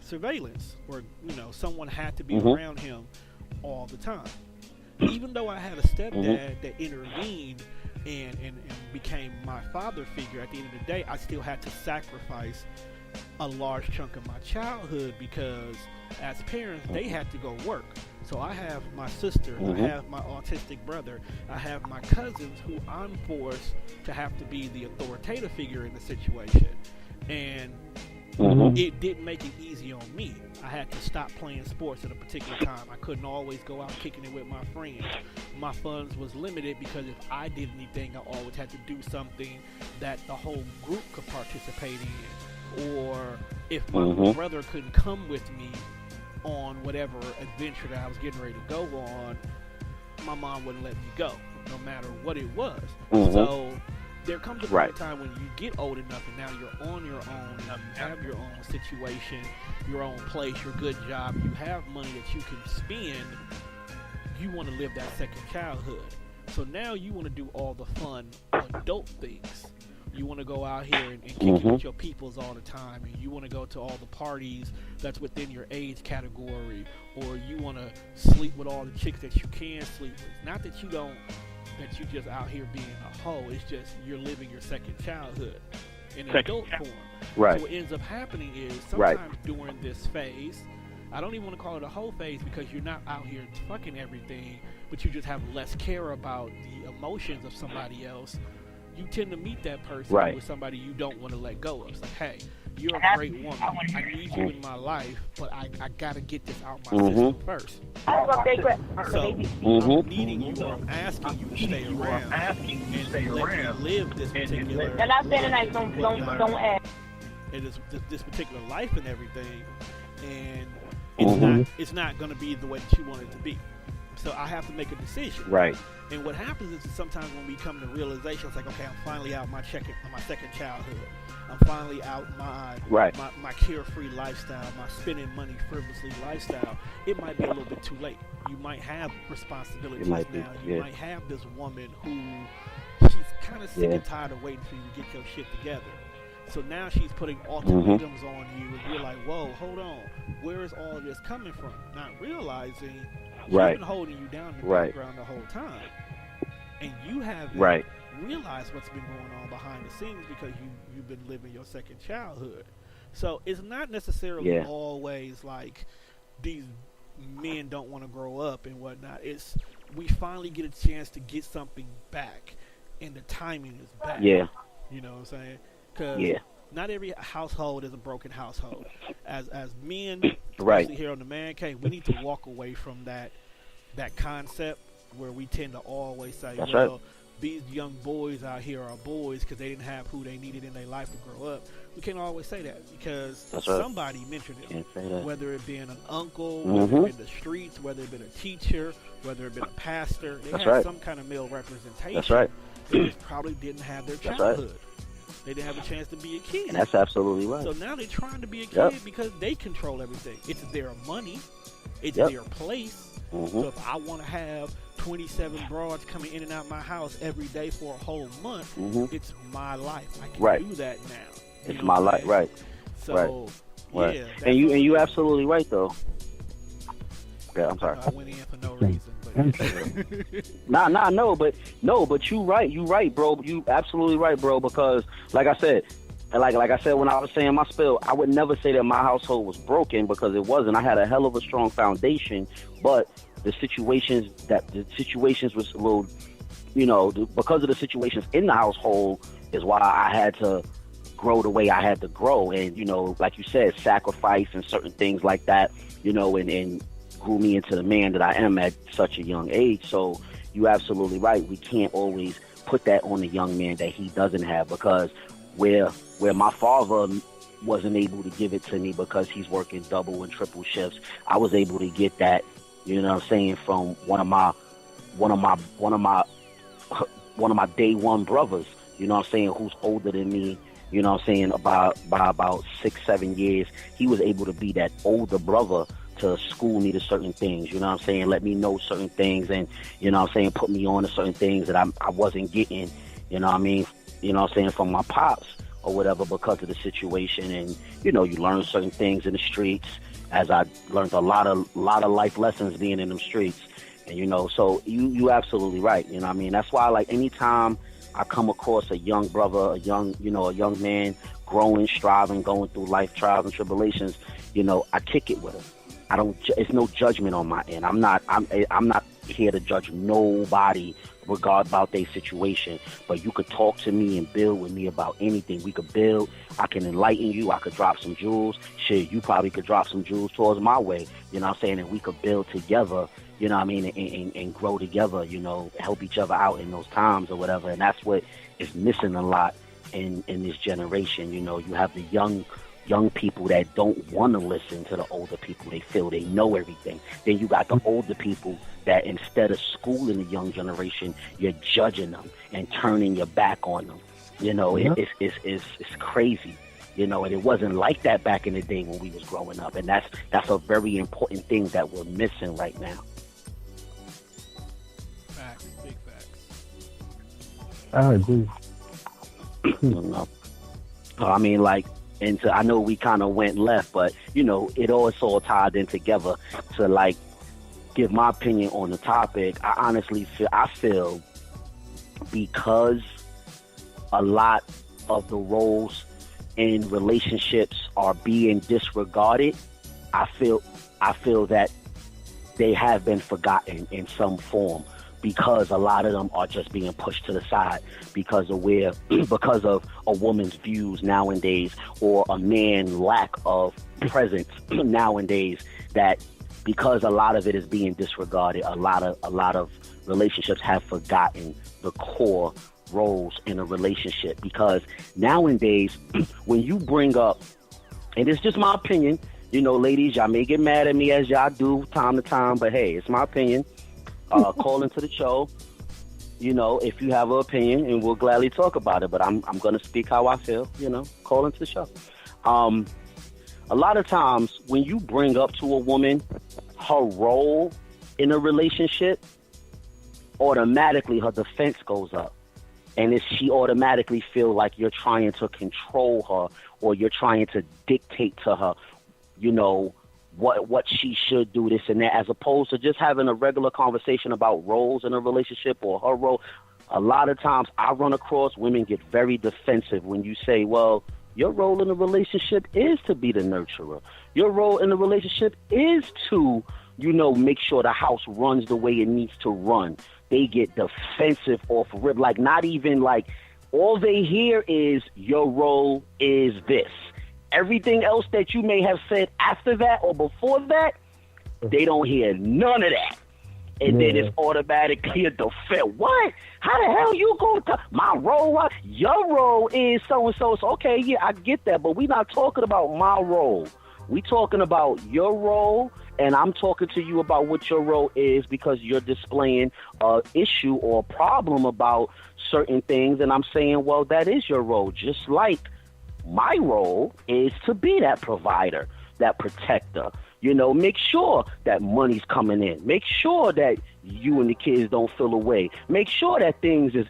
surveillance, or, someone had to be around him all the time. Even though I had a stepdad that intervened and became my father figure, at the end of the day, I still had to sacrifice a large chunk of my childhood, because as parents, they had to go work. So I have my sister, I have my autistic brother, I have my cousins who I'm forced to have to be the authoritative figure in the situation. And it didn't make it easy on me. I had to stop playing sports at a particular time. I couldn't always go out kicking it with my friends. My funds was limited, because if I did anything, I always had to do something that the whole group could participate in. Or if my brother couldn't come with me on whatever adventure that I was getting ready to go on, my mom wouldn't let me go. no matter what it was. Mm-hmm. So there comes a point Right. in time when you get old enough and now you're on your own, you have your own situation, your own place, your good job, you have money that you can spend. You want to live that second childhood. So now you want to do all the fun adult things. You want to go out here and kick it with your peoples all the time, and you want to go to all the parties that's within your age category, or you want to sleep with all the chicks that you can sleep with. Not that you don't, that you just out here being a hoe. It's just you're living your second childhood in adult form. Right. So what ends up happening is Right. sometimes during this phase, I don't even want to call it a whole phase because you're not out here fucking everything, but you just have less care about the emotions of somebody else. You tend to meet that person Right. with somebody you don't want to let go of. It's like, hey, you're a great woman. I need you in my life, but I got to get this out my system first. So I'm needing you, or I'm asking you to stay around and let me live this particular it is this particular life and everything, and it's not going to be the way that you want it to be. So I have to make a decision. Right. And what happens is that sometimes when we come to realization, it's like, okay, I'm finally out my second childhood. I'm finally out my carefree lifestyle, my spending money frivolously lifestyle. It might be a little bit too late. You might have responsibilities now. You might have this woman who she's kind of sick and tired of waiting for you to get your shit together. So now she's putting ultimatums on you, and you're like, whoa, hold on. Where is all of this coming from? Not realizing she's been holding you down in the background the whole time. And you haven't realized what's been going on behind the scenes because you've been living your second childhood. So it's not necessarily always like these men don't want to grow up and whatnot. It's we finally get a chance to get something back, and the timing is back. Yeah. You know what I'm saying? Because not every household is a broken household. As men, especially here on the Man Cave, we need to walk away from that concept where we tend to always say, these young boys out here are boys because they didn't have who they needed in their life to grow up. We can't always say that because somebody mentioned it, whether it being an uncle, whether it been the streets, whether it been a teacher, whether it been a pastor. They had some kind of male representation. That's right. They just probably didn't have their childhood. They didn't have a chance to be a kid. That's absolutely right. So now they're trying to be a kid because they control everything. It's their money. It's their place. So if I want to have 27 broads coming in and out my house every day for a whole month, it's my life. I can do that now. It's my life, right? So, yeah. And you absolutely right, though. Okay, I'm sorry. I went in for no reason. But you right, bro. You absolutely right, bro. Because like I said when I was saying my spill, I would never say that my household was broken because it wasn't. I had a hell of a strong foundation, but the situations was a little, because of the situations in the household is why I had to grow the way I had to grow, and like you said, sacrifice and certain things like that, and grew me into the man that I am at such a young age. So you're absolutely right. We can't always put that on a young man that he doesn't have, because where my father wasn't able to give it to me because he's working double and triple shifts, I was able to get that, from one of my day one brothers, who's older than me, by about 6-7 years. He was able to be that older brother to school me to certain things, let me know certain things, and put me on to certain things that I wasn't getting, from my pops or whatever, because of the situation. And you learn certain things in the streets, as I learned a lot of life lessons being in them streets. And so you absolutely right. That's why, like, anytime I come across a young brother, a young man growing, striving, going through life trials and tribulations, I kick it with him. It's no judgment on my end. I'm not here to judge nobody about their situation, but you could talk to me and build with me about anything. We could build. I can enlighten you. I could drop some jewels. Shit, you probably could drop some jewels towards my way. And we could build together. And grow together. Help each other out in those times or whatever. And that's what is missing a lot in this generation. You have the young young people that don't want to listen to the older people. They feel they know everything. Then you got the older people that instead of schooling the young generation, you're judging them and turning your back on them. You know, it's crazy. You know, and it wasn't like that back in the day when we was growing up. And that's a very important thing that we're missing right now. Facts, big facts. I agree. You know? I mean, like, and I know we kind of went left, but, you know, it all tied in together to, like, give my opinion on the topic. I honestly feel because a lot of the roles in relationships are being disregarded, I feel that they have been forgotten in some form, because a lot of them are just being pushed to the side because of a woman's views nowadays, or a man's lack of presence nowadays, that because a lot of it is being disregarded, a lot of relationships have forgotten the core roles in a relationship. Because nowadays, when you bring up, and it's just my opinion, you know, ladies, y'all may get mad at me as y'all do time to time, but hey, it's my opinion. Call into the show, you know, if you have an opinion, and we'll gladly talk about it. But I'm going to speak how I feel, you know, call into the show. A lot of times when you bring up to a woman her role in a relationship, automatically her defense goes up. And she automatically feel like you're trying to control her, or you're trying to dictate to her, you know, what she should do, this and that, as opposed to just having a regular conversation about roles in a relationship or her role. A lot of times I run across women get very defensive when you say, well, your role in a relationship is to be the nurturer. Your role in a relationship is to, you know, make sure the house runs the way it needs to run. They get defensive off rip, like not even like, all they hear is your role is this. Everything else that you may have said after that or before that, they don't hear none of that. And then it's automatically a defense. What? How the hell you going to my role? What? Your role is so-and-so. So, okay, yeah, I get that, but we're not talking about my role. We talking about your role, and I'm talking to you about what your role is, because you're displaying an issue or a problem about certain things, and I'm saying, well, that is your role. Just like my role is to be that provider, that protector. You know, make sure that money's coming in. Make sure that you and the kids don't feel away. Make sure that things is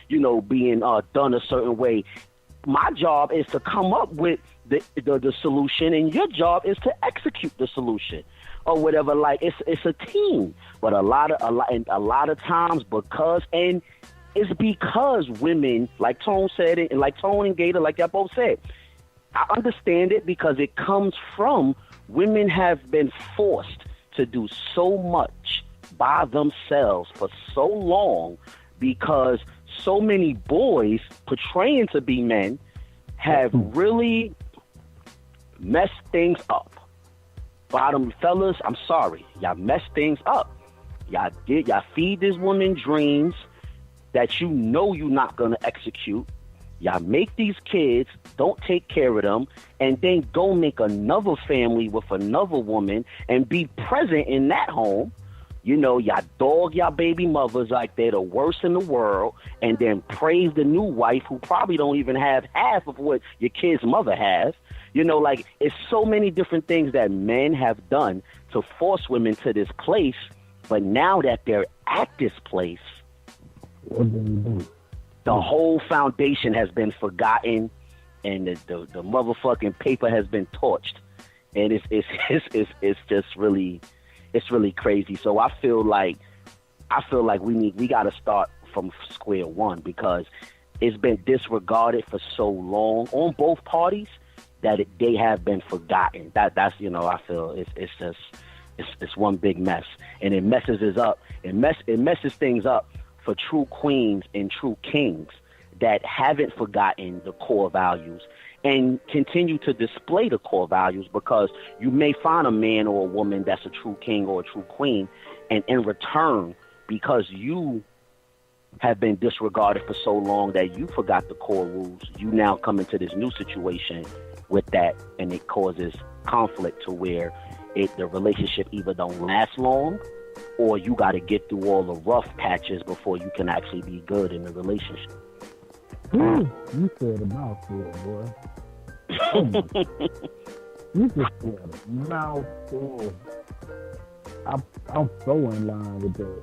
you know, being done a certain way. My job is to come up with the solution, and your job is to execute the solution, or whatever. Like it's a team. But a lot of times, it's because women, like Tone said it, and like Tone and Gator, like y'all both said, I understand it, because it comes from women have been forced to do so much by themselves for so long, because so many boys portraying to be men have really messed things up. Bottom fellas, I'm sorry, y'all messed things up. Y'all feed this woman dreams that you know you're not going to execute. Y'all make these kids, don't take care of them, and then go make another family with another woman and be present in that home. You know, y'all dog y'all baby mothers like they're the worst in the world, and then praise the new wife who probably don't even have half of what your kid's mother has. You know, like, it's so many different things that men have done to force women to this place, but now that they're at this place, the whole foundation has been forgotten, and the motherfucking paper has been torched, and it's just really, it's really crazy. So I feel like we got to start from square one, because it's been disregarded for so long on both parties that they have been forgotten. That's you know, I feel it's one big mess, and it messes us up. It messes things up for true queens and true kings that haven't forgotten the core values and continue to display the core values, because you may find a man or a woman that's a true king or a true queen, and in return, because you have been disregarded for so long that you forgot the core rules, you now come into this new situation with that, and it causes conflict to where the relationship either don't last long, or you got to get through all the rough patches before you can actually be good in the relationship. You said a mouthful, boy. Oh my. You just said a mouthful. I'm so in line with that.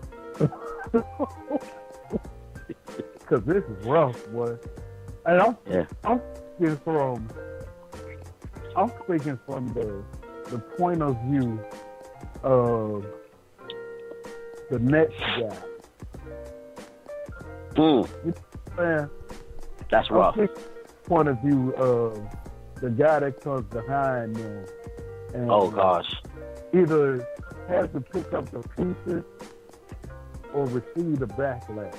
Because this is rough, boy. And I'm speaking from the point of view of the next guy. You know what I'm saying? That's rough. Point of view of the guy that comes behind them. And oh gosh. Either has to pick up the pieces or receive the backlash.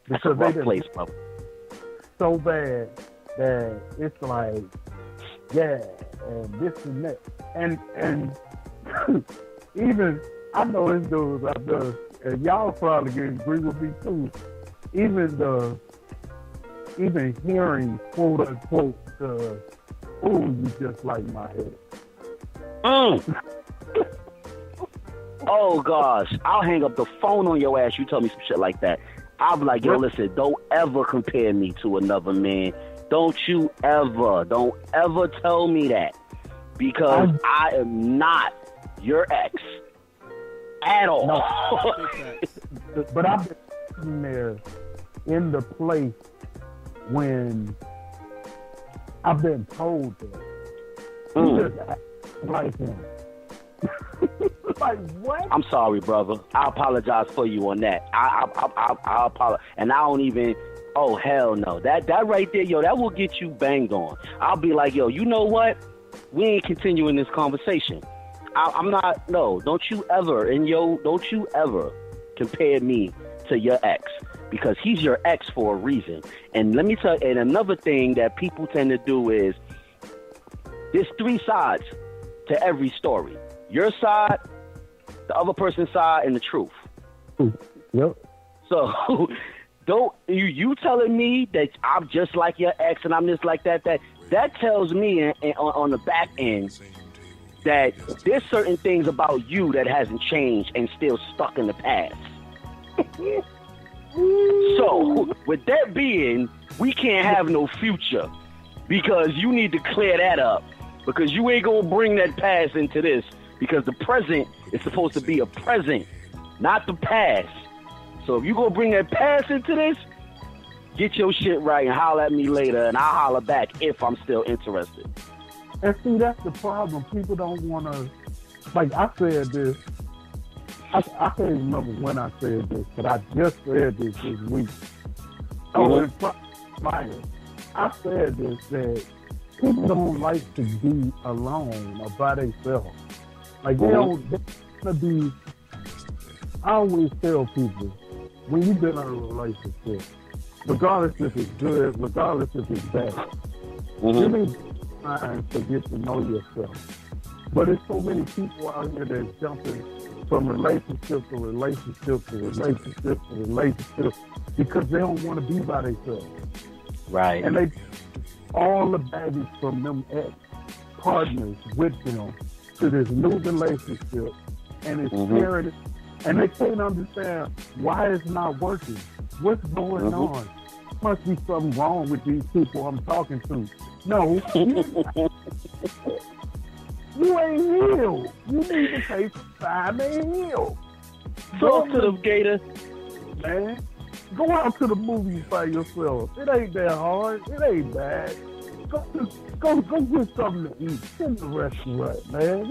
That's a rough place, bro. So bad that it's like, yeah, and this and that. And even, I know this dudes out there, and y'all probably can agree with me too, even hearing, quote unquote, ooh, you just like my head. Oh gosh, I'll hang up the phone on your ass. You tell me some shit like that. I'll be like, yo, listen, don't ever compare me to another man. Don't ever tell me that, because I am not your ex at all. No. But I've been sitting there in the place when I've been told that. You just act like him. Like, what? I'm sorry, brother. I apologize for you on that. I apologize. And I don't even, oh, hell no. That right there, yo, that will get you banged on. I'll be like, yo, you know what? We ain't continuing this conversation. I'm not, no, don't you ever compare me to your ex, because he's your ex for a reason. And let me tell you, and another thing that people tend to do is, there's three sides to every story. Your side, the other person's side, and the truth. Yep. So don't you telling me that I'm just like your ex and I'm just like that tells me on the back end that there's certain things about you that hasn't changed and still stuck in the past. So with that being, we can't have no future, because you need to clear that up, because you ain't gonna bring that past into this. Because the present is supposed to be a present, not the past. So if you gonna bring that past into this, get your shit right and holler at me later, and I'll holler back if I'm still interested. And see, that's the problem. People don't want to, like I said this, I can't remember when I said this, but I just said this week. Oh, it's fire. I said this, that people don't like to be alone or by themselves. Like, they don't want to be, I always tell people, when you've been in a relationship, regardless if it's good, regardless if it's bad, you need time to get to know yourself. But there's so many people out here that's jumping from relationship to relationship to relationship to relationship because they don't want to be by themselves. Right. And they all the baggage from them ex-partners with them to this new relationship, and it's scary, and they can't understand why it's not working. What's going on? Must be something wrong with these people I'm talking to. No, you ain't healed. You need to take some time and heal. Talk to them, Gator. Man, go out to the movies by yourself. It ain't that hard. It ain't bad. Go get something to eat in the restaurant, man.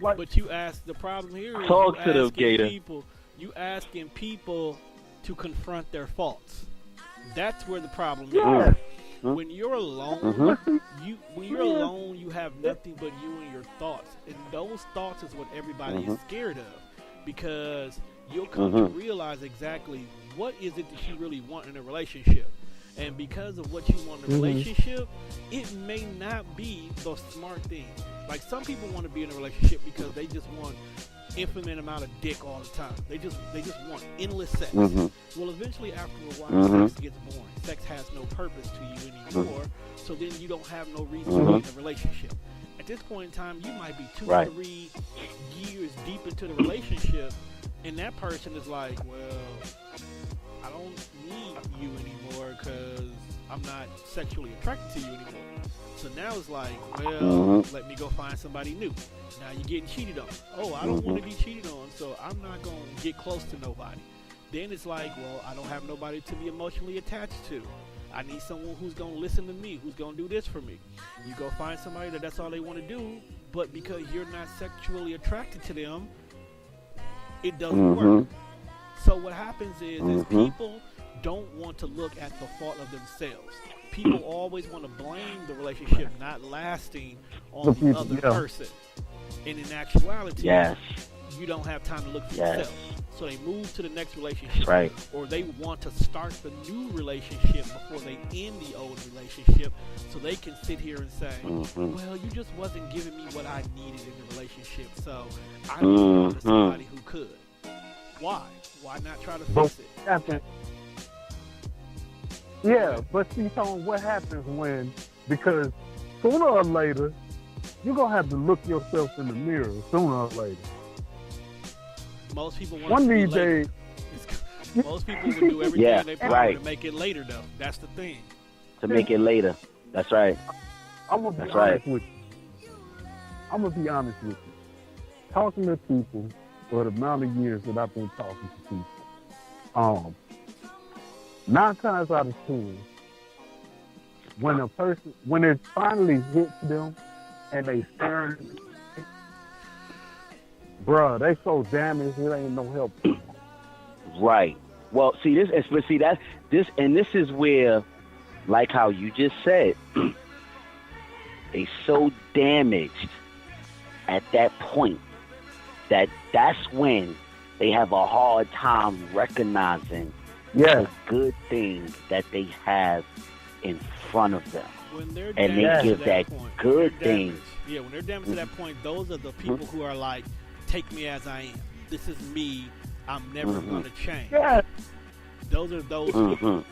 But you ask, the problem here is talk to them, Gator. You asking people to confront their faults. That's where the problem is. When you're alone, you have nothing but you and your thoughts, and those thoughts is what everybody is scared of, because you'll come to realize exactly what is it that you really want in a relationship. And because of what you want in a relationship, it may not be the smart thing. Like, some people want to be in a relationship because they just want infinite amount of dick all the time. They just want endless sex. Mhm. Well, eventually, after a while, Mhm. sex gets boring. Sex has no purpose to you anymore. So then you don't have no reason to Mhm. be in a relationship. At this point in time, you might be 2 Right. or 3 years deep into the relationship, and that person is like, well, I don't need you anymore because I'm not sexually attracted to you anymore. So now it's like, well, let me go find somebody new. Now you're getting cheated on. Oh, I don't want to be cheated on, so I'm not going to get close to nobody. Then it's like, well, I don't have nobody to be emotionally attached to. I need someone who's going to listen to me, who's going to do this for me. You go find somebody that's all they want to do, but because you're not sexually attracted to them, it doesn't work. So what happens is people don't want to look at the fault of themselves. People always want to blame the relationship not lasting on the other person. And in actuality, you don't have time to look for yourself. So they move to the next relationship. Right. Or they want to start the new relationship before they end the old relationship so they can sit here and say, well, you just wasn't giving me what I needed in the relationship, so I moved on to somebody who could. Why? Why not try to fix it? Yeah, but see, Tone, what happens when, because sooner or later, you're going to have to look yourself in the mirror sooner or later. Most people want to be later. Most people would do everything they power to make it later, though. That's the thing. To make it later. That's right. I'm going to be honest with you. I'm going to be honest with you. Talking to people for the amount of years that I've been talking to people, 9 times out of 10, when it finally hits them and they stare, bruh, they so damaged it ain't no help. Right. Well, see this is where, like how you just said, they so damaged at that point that's when they have a hard time recognizing the good things that they have in front of them. And they give that good thing. Yeah, when they're damaged to that point, those are the people who are like, take me as I am. This is me. I'm never going to change. Yeah. Those are those people.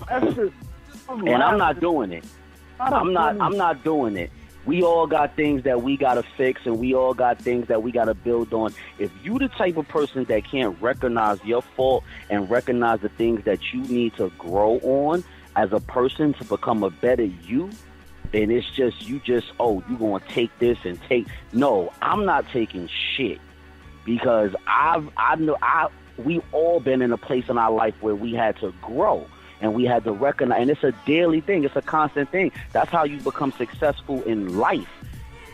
And I'm not doing it. I'm not doing it. We all got things that we got to fix, and we all got things that we got to build on. If you the type of person that can't recognize your fault and recognize the things that you need to grow on as a person to become a better you, then it's just, you going to take this and take. No, I'm not taking shit, because we all been in a place in our life where we had to grow. And we had to recognize, and it's a daily thing. It's a constant thing. That's how you become successful in life,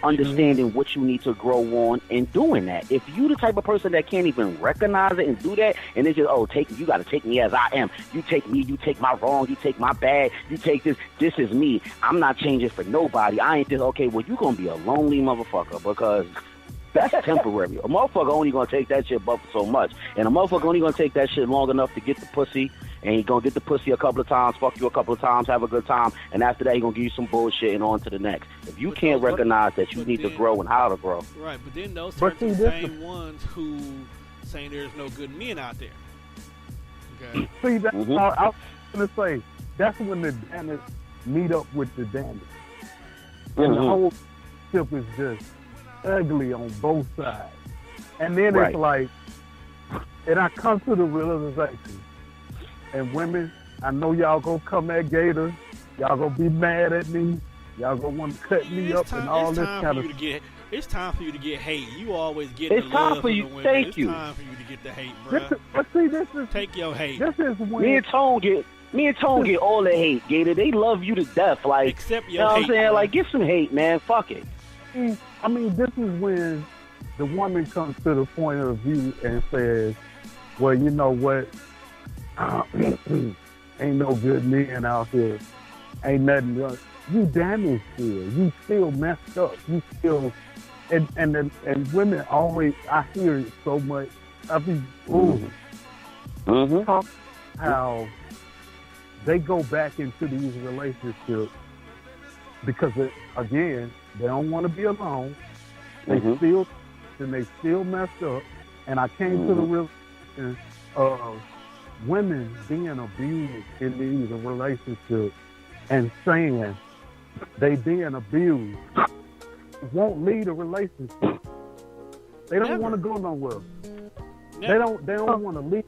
understanding what you need to grow on and doing that. If you the type of person that can't even recognize it and do that, and it's just, you got to take me as I am. You take me, you take my wrong, you take my bad, you take this. This is me. I'm not changing for nobody. I ain't this. Okay, well, you going to be a lonely motherfucker, because that's temporary. A motherfucker only going to take that shit but so much. And a motherfucker only going to take that shit long enough to get the pussy. And he's going to get the pussy a couple of times, fuck you a couple of times, have a good time. And after that, he's going to give you some bullshit and on to the next. If you can't recognize that you need to grow and how to grow. Right, but then those are the same ones who saying there's no good men out there. Okay. See, that's I was going to say, that's when the damage meet up with the damage. And the whole ship is just ugly on both sides. And then it's like, and I come to the realization, and women, I know y'all gonna come at Gator, y'all gonna be mad at me, y'all gonna want to cut me up and all this kind of stuff. It's time for you to get hate. You always get the love from the women. Thank you. It's time for you to get the hate, bro. But see, this is... Take your hate. This is when... Me and Tone get all the hate, Gator. They love you to death. Like, except your you know what I'm saying? Bro. Like, get some hate, man. Fuck it. I mean, this is when the woman comes to the point of view and says, well, you know what? Ain't no good men out here. Ain't nothing wrong. You damaged here. You still messed up. You still... And women always... I hear it so much. I be... Talk how they go back into these relationships because, again, they don't want to be alone. They still realization they still messed up, and I came to the realization of women being abused in these relationships and saying they being abused won't lead a relationship. They don't want to go nowhere. Never. They don't want to leave.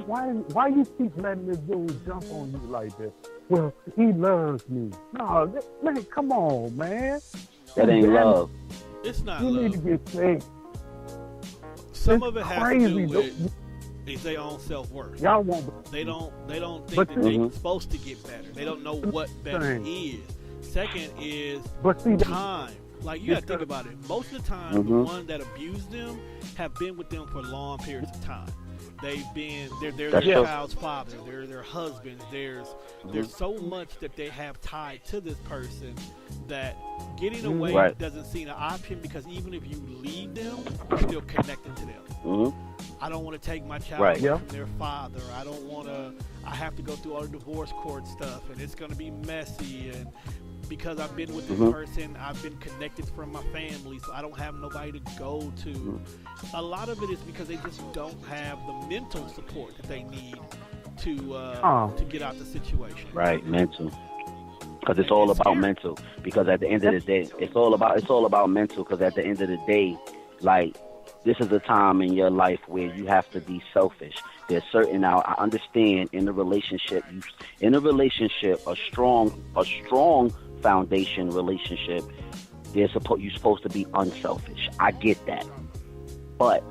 Why you keep letting this dude jump on you like that? Well, he loves me. No, man, come on, man. That ain't love. It's not you love. You need to get paid. Some of it has to do with their own self-worth. Y'all won't. They don't think that they're supposed to get better. They don't know what better is. Second is time. Like, you gotta think about it. Most of the time, the ones that abuse them have been with them for long periods of time. They're their child's father, they're their husband. There's so much that they have tied to this person that getting away doesn't seem an option, because even if you leave them, you're still connected to them. I don't want to take my child away from their father. I have to go through all the divorce court stuff, and it's going to be messy, and because I've been with this person, I've been connected from my family, so I don't have nobody to go to. A lot of it is because they just don't have the mental support that they need to get out the situation. Right, mental. Because it's all about mental. Because at the end of the day, it's all about mental. Because at the end of the day, like, this is a time in your life where you have to be selfish. There's certain, now I understand in a relationship, a strong foundation relationship, you're supposed to be unselfish. I get that. But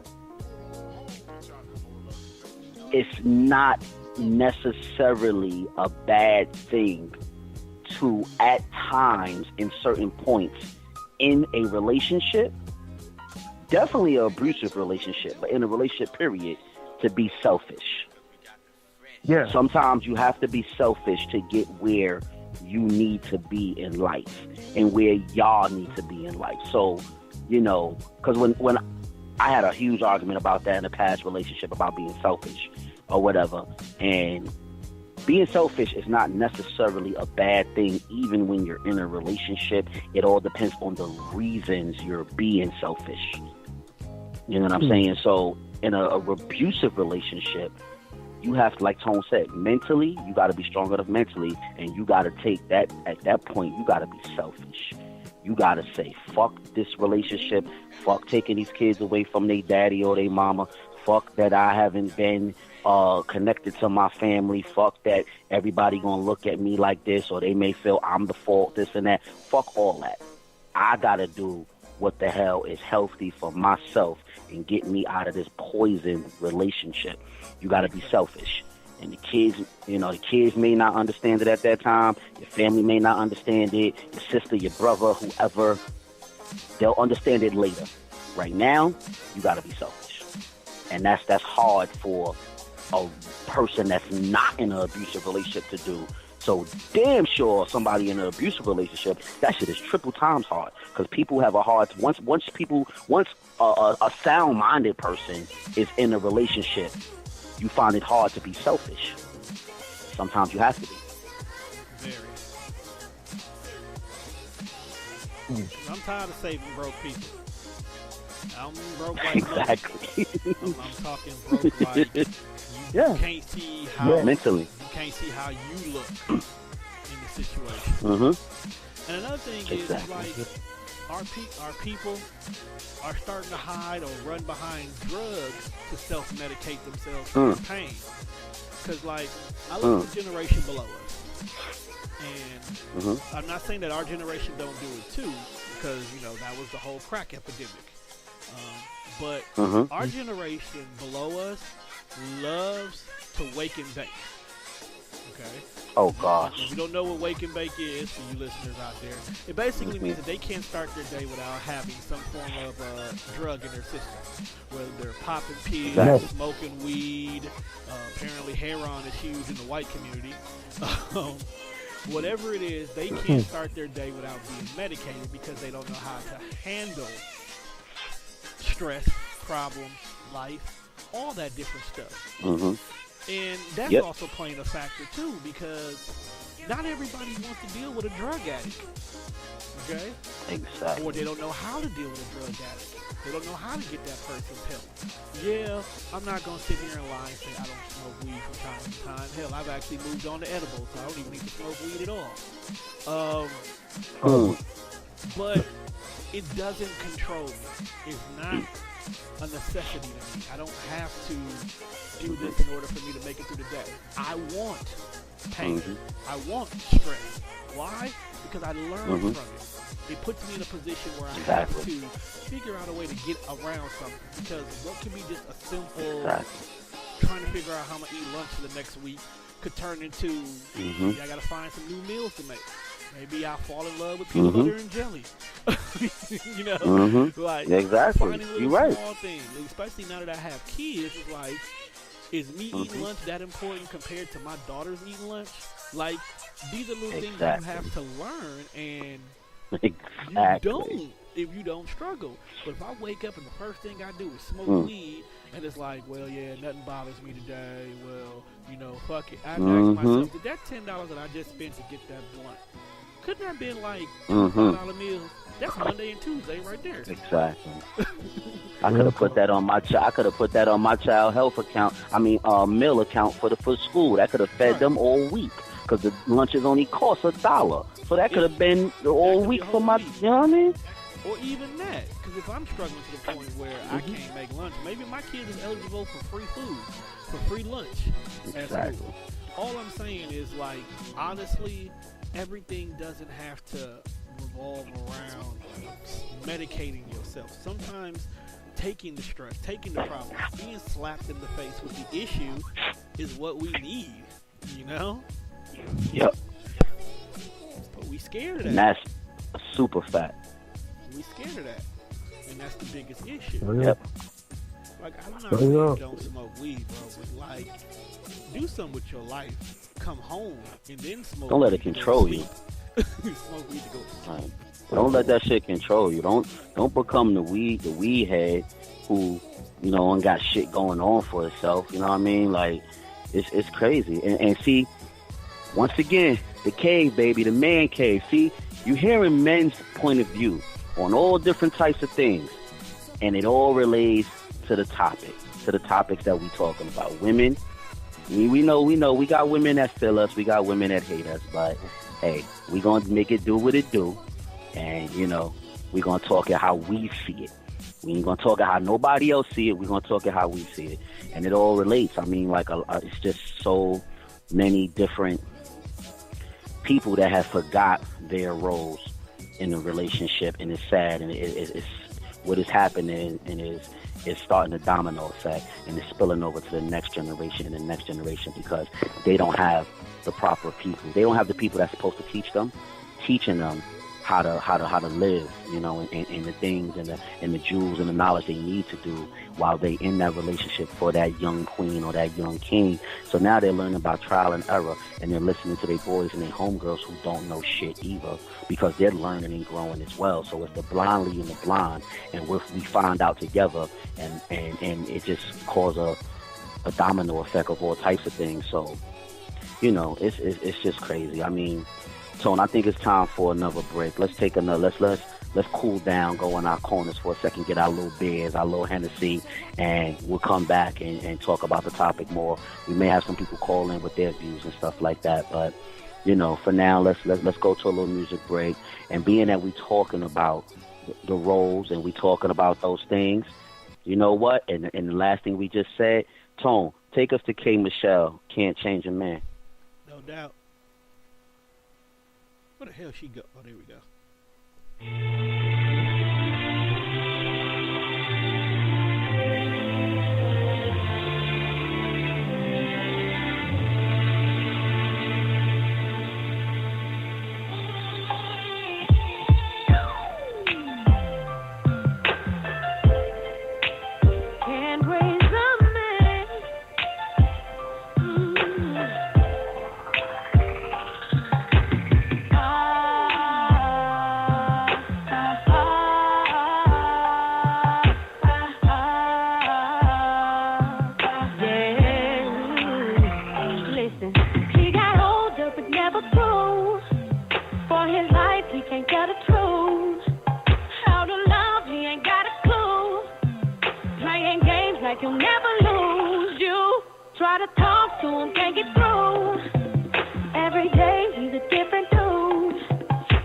it's not necessarily a bad thing to, at times, in certain points in a relationship, definitely an abusive relationship, but in a relationship period, to be selfish. Yeah. Sometimes you have to be selfish to get where you need to be in life and where y'all need to be in life. So, because when I had a huge argument about that in a past relationship about being selfish or whatever, and being selfish is not necessarily a bad thing, even when you're in a relationship. It all depends on the reasons you're being selfish. You know what I'm saying? So in a abusive relationship, you have to, like Tone said, mentally, you got to be strong enough mentally, and you got to take that, at that point, you got to be selfish. You got to say, fuck this relationship, fuck taking these kids away from their daddy or their mama, fuck that I haven't been connected to my family, fuck that everybody gonna look at me like this, or they may feel I'm the fault, this and that. Fuck all that. I got to do what the hell is healthy for myself and get me out of this poison relationship. You got to be selfish. And the kids may not understand it at that time. Your family may not understand it. Your sister, your brother, whoever, they'll understand it later. Right now, you got to be selfish. And that's hard for a person that's not in an abusive relationship to do. So damn sure somebody in an abusive relationship, that shit is triple times hard. Because people have a hard, once a sound-minded person is in a relationship, you find it hard to be selfish. Sometimes you have to be. Very. I'm tired of saving broke people. I don't mean broke like exactly. I'm talking broke like you can't see how mentally. You can't see how you look in the situation. And another thing is, like, our people are starting to hide or run behind drugs to self-medicate themselves from pain. Because, like, I look at the generation below us, and I'm not saying that our generation don't do it too, because, that was the whole crack epidemic. But our generation below us loves to wake and bake. Okay? Oh, gosh. If you don't know what wake and bake is, for you listeners out there, it basically means that they can't start their day without having some form of drug in their system. Whether they're popping pills, smoking weed, apparently heroin is huge in the white community. Whatever it is, they can't start their day without being medicated because they don't know how to handle stress, problems, life, all that different stuff. And that's also playing a factor too, because not everybody wants to deal with a drug addict. Okay? Exactly. Or they don't know how to deal with a drug addict. They don't know how to get that person's help. Yeah, I'm not going to sit here and lie and say I don't smoke weed from time to time. Hell, I've actually moved on to edibles, so I don't even need to smoke weed at all. But it doesn't control me. It's not a necessity to me. I don't have to do this in order for me to make it through the day. I want pain. I want stress. Why? Because I learn from it. It puts me in a position where I have to figure out a way to get around something. Because what can be just a simple trying to figure out how I'm going to eat lunch for the next week could turn into, I got to find some new meals to make. Maybe I'll fall in love with peanut butter and jelly. You know? Like, finding little small things. Especially now that I have kids, it's like, is me eating lunch that important compared to my daughter's eating lunch? Like, these are little things that you have to learn, and you don't if you don't struggle. But if I wake up and the first thing I do is smoke weed, and it's like, well, yeah, nothing bothers me today. Well, you know, fuck it. I have to ask myself, did that $10 that I just spent to get that blunt, couldn't that have been like $2 meals? That's Monday and Tuesday right there. Exactly. I could have put that on my child health account. I mean, meal account for school. That could have fed them all week. Because the lunches only cost $1. So that could have been all week for my, you know what I mean? Or even that. Because if I'm struggling to the point where I can't make lunch, maybe my kid is eligible for free food, for free lunch. Exactly. All I'm saying is, like, honestly, everything doesn't have to revolve around medicating yourself. Sometimes taking the stress, taking the problem, being slapped in the face with the issue is what we need, you know? Yep. But we scared of that. And that's a super fact. We scared of that. And that's the biggest issue. Yep. Like, I'm not saying don't smoke weed, bro, but like, do something with your life. Come home and then smoke. Don't let it control you. Smoke weed to go to sleep. Don't let that shit control you. Don't become the weed head who, you know, ain't got shit going on for itself. You know what I mean? Like, it's crazy. And see, once again, the cave, baby, the man cave. See, you hearing men's point of view on all different types of things, and it all relates to the topics that we talking about. Women, we know, we got women that feel us, we got women that hate us, but hey, we gonna make it do what it do, and you know, we gonna talk it how we see it. We ain't gonna talk it how nobody else see it. We gonna talk it how we see it, and it all relates. I mean, like, it's just so many different people that have forgot their roles in the relationship, and it's sad, and it's what is happening, and it's starting a domino effect, and it's spilling over to the next generation and the next generation because they don't have the proper people. They don't have the people that's supposed to teaching them how to live, you know, and the things and the jewels and the knowledge they need to do while they in that relationship for that young queen or that young king. So now they're learning about trial and error, and they're listening to their boys and their homegirls who don't know shit either, because they're learning and growing as well. So it's the blind leading the blind, and we find out together, and it just causes a domino effect of all types of things. So, you know, it's just crazy. I mean, Tone, I think it's time for another break. Let's take another. Let's cool down, go in our corners for a second, get our little beers, our little Hennessy, and we'll come back and talk about the topic more. We may have some people call in with their views and stuff like that, but you know, for now, let's go to a little music break. And being that we talking about the roles and we talking about those things, you know what? And the last thing we just said, Tone, take us to K. Michelle. Can't Change a Man. No doubt. Where the hell she go? Oh, there we go. try to talk to him, can't get through. Every day he's a different dude.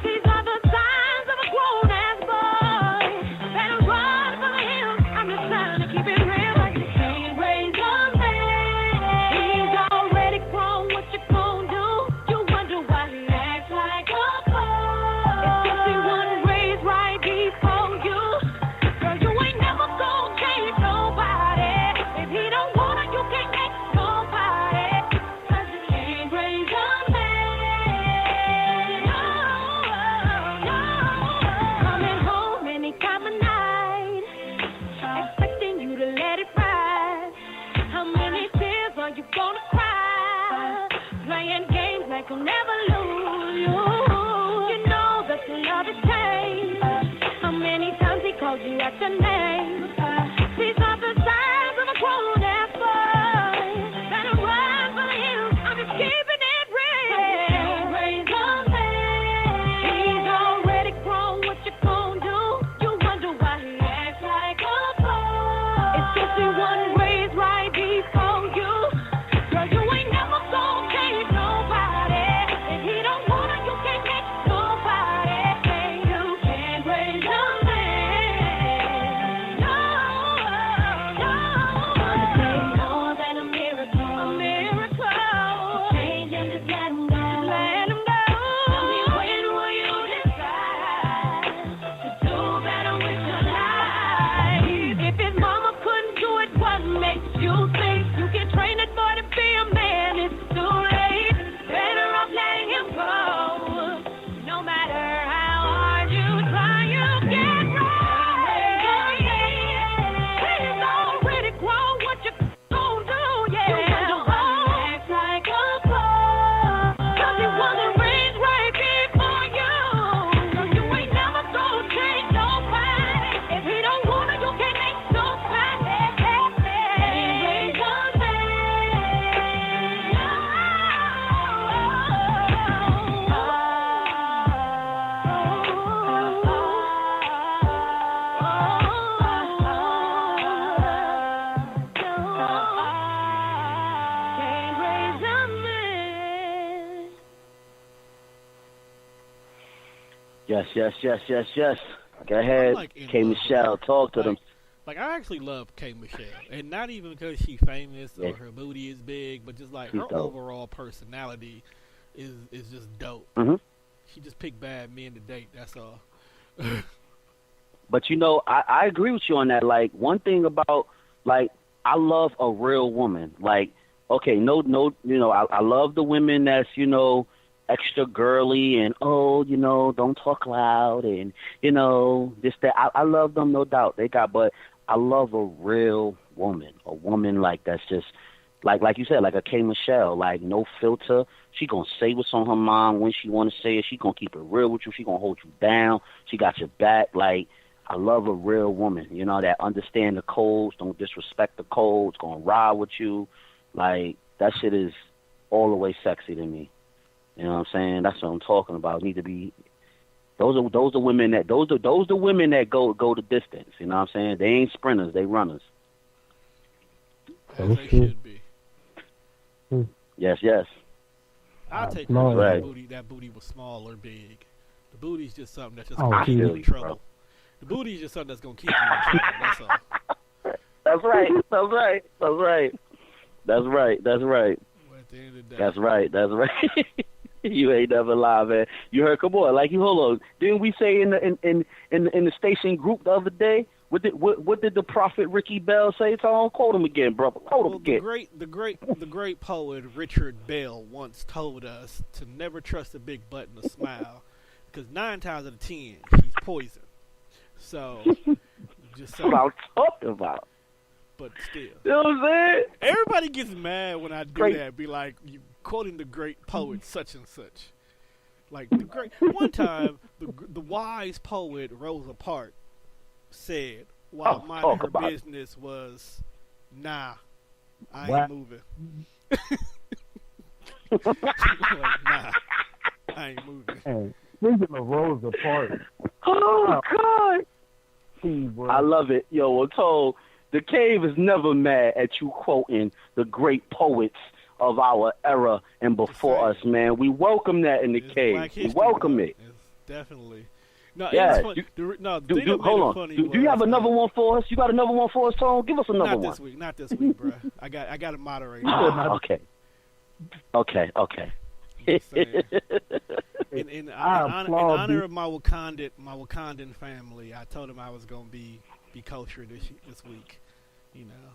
These are the signs of a grown-ass boy. Better run from him. I'm just trying to keep it real. Like you can't raise a man. He's already grown. What you gonna do? You wonder why he acts like a boy. It's 'cause he wasn't raised right before you. Girl, you ain't never gonna change nobody. If he don't wanna, you can't make nobody. 'Cause you can't raise a man. No, no. Coming home any time of night, expecting you to let it ride. How many tears are you gonna cry? Playing games like you'll never lose. You know that your love is changed. How many times he called you at your name? These are the signs of a grown-ass boy. Better run for the hills. I'm just keeping it real. Raise a man. He's already grown. What you gonna do? You wonder why he acts like a boy. It's 'cause he wasn't raised right before you. Girl, you ain't never gonna change nobody. If he don't wanna, you can't make nobody. You can't raise a man. No, no. It takes more than a miracle. A miracle. Change him, just let him go. Let him go. Tell me when will you decide to do better with your life? If his mama couldn't do it, what makes you think you can train it boy to be a man? It's too late. Better off letting him go. No matter how hard you try, you can't right. He's already grown. What you gonna do? Yeah. You wonder why he acts like a boy. 'Cause he wasn't raised right before you. So you ain't never gonna change nobody. If he don't wanna, you can't make nobody. Raise a man. Yes. Go ahead, like in K. love with Michelle. her. Talk to them. Like I actually love K. Michelle, and not even because she's famous Yeah. or her booty is big, but just like She's her dope. overall personality is just dope. Mhm. She just picked bad men to date. That's all. But you know, I agree with you on that. Like one thing about like I love a real woman. Like okay, no, you know, I love the women that's extra girly and don't talk loud and this that. I love them, no doubt. But I love a real woman, a woman like that's just like you said, like a K. Michelle, like no filter. She gonna say what's on her mind when she wanna say it. She gonna keep it real with you. She gonna hold you down. She got your back. Like I love a real woman, that understand the codes, don't disrespect the codes, gonna ride with you. Like that shit is all the way sexy to me. You know what I'm saying? That's what I'm talking about. Need to be. Those are women that those the women that go the distance. You know what I'm saying? They ain't sprinters, they runners. As they should be. Yes. I'll take Lord. that Right. that booty was small or big. The booty's just something that's just Oh, gonna keep you feel in you, trouble. bro. The booty's just something that's gonna keep you in trouble. That's all. That's right. Well, at the end of the day. That's right. You ain't never lie, man. You heard? Come on, like you hold on. Didn't we say in the station group the other day? What did the prophet Ricky Bell say? So quote him again, brother. Quote him Well, again. the great poet Richard Bell once told us to never trust a big butt and a smile, because 9 times out of 10 he's poison. So, just That's what I'm talking about. but still, You know what I'm saying? everybody gets mad when I do Great. that. Be like, you quoting the great poet such and such. Like the great one time, the wise poet Rosa Parks said, while Oh, minding talk her about it. business, was, "Nah, I ain't What? moving." Like, nah, I ain't moving. Hey, speaking of Rosa Parks, Oh God. bro. I love it. Yo, I'm told The Cave is never mad at you quoting the great poets of our era and before us, man. We welcome that in the Cave. We welcome it. It's definitely. No, yeah. hold on. Do you have another one for us? You got another one for us, Tone? Give us another one. Not this week, bro. I got to moderate. Okay. In honor of my Wakandan family, I told him I was gonna be kosher this week. You know,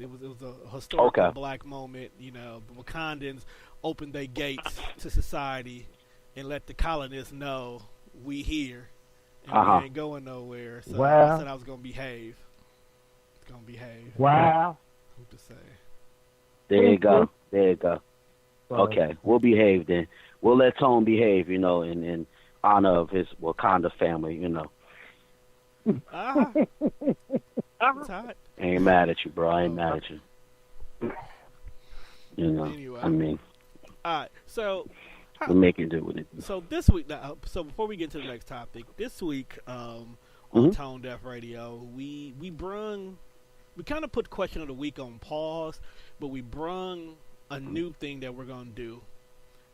it was a historical black moment. You know, the Wakandans opened their gates to society and let the colonists know we here and we ain't going nowhere. So I said I was gonna behave. Wow. What to say? There you go. Okay, we'll behave then. We'll let Tone behave, you know, in honor of his Wakanda family, you know. It's hot. I ain't mad at you, bro. I ain't mad at you. You know, anyway. I mean. All right, so. We're making do with it. So this week, so before we get to the next topic, this week on Tone Deaf Radio, we kind of put question of the week on pause, but we brung a new thing that we're going to do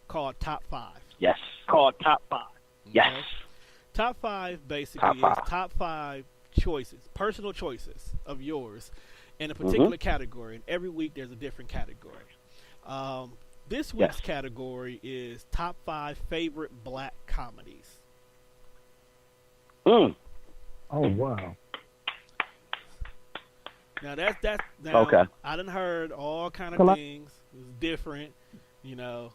called Top 5. Yes. Called Top 5. Yes. Okay? Top 5 basically is top 5 choices, personal choices of yours in a particular category. And every week there's a different category. This week's category is top 5 favorite black comedies. Oh, wow. Now that's okay. I done heard all kind of things. It was different, you know.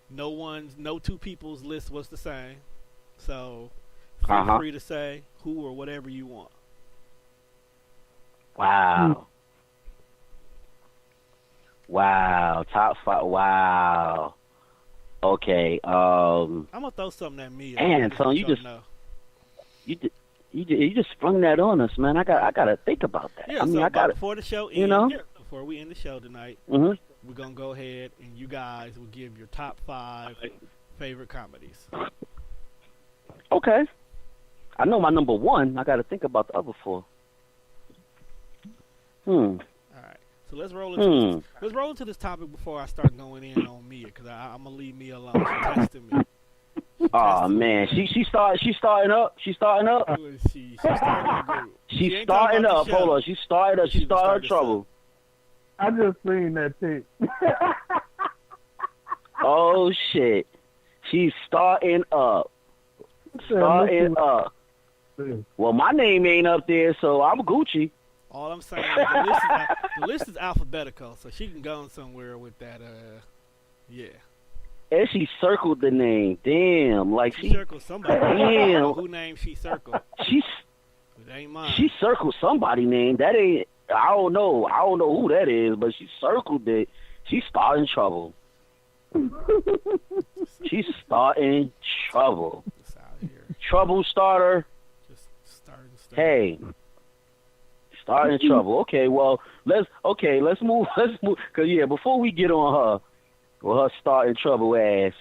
No two people's list was the same. So feel free to say who or whatever you want. Wow. Wow. Top 5. Wow. Okay. I'm gonna throw something at me. And so you just sprung that on us, man. I gotta think about that. Yeah, I mean, before the show ends, you know, before we end the show tonight, we're gonna go ahead and you guys will give your top 5 favorite comedies. Okay. I know my number 1. I gotta think about the other 4. All right. So let's roll into this topic before I start going in on Mia, because I'm gonna leave Mia alone. She's testing me. Oh man, she's starting up. She's starting up. She's starting the group. She's starting up. Hold on, she's starting up. She's starting trouble. I just seen that pic. Oh shit, she's starting up. Starting up. Well, my name ain't up there, so I'm Gucci. All I'm saying is the list is alphabetical, so she can go somewhere with that. Yeah. And she circled the name. Damn, like she circled somebody. Damn. Who name she circled? It ain't mine. She circled somebody name. That ain't. I don't know who that is, but she circled it. She's starting trouble. She's starting trouble. Trouble starter. Just starting. Hey. Starting trouble. Okay, well, let's move. Cause yeah, before we get on her, well, her starting trouble ass,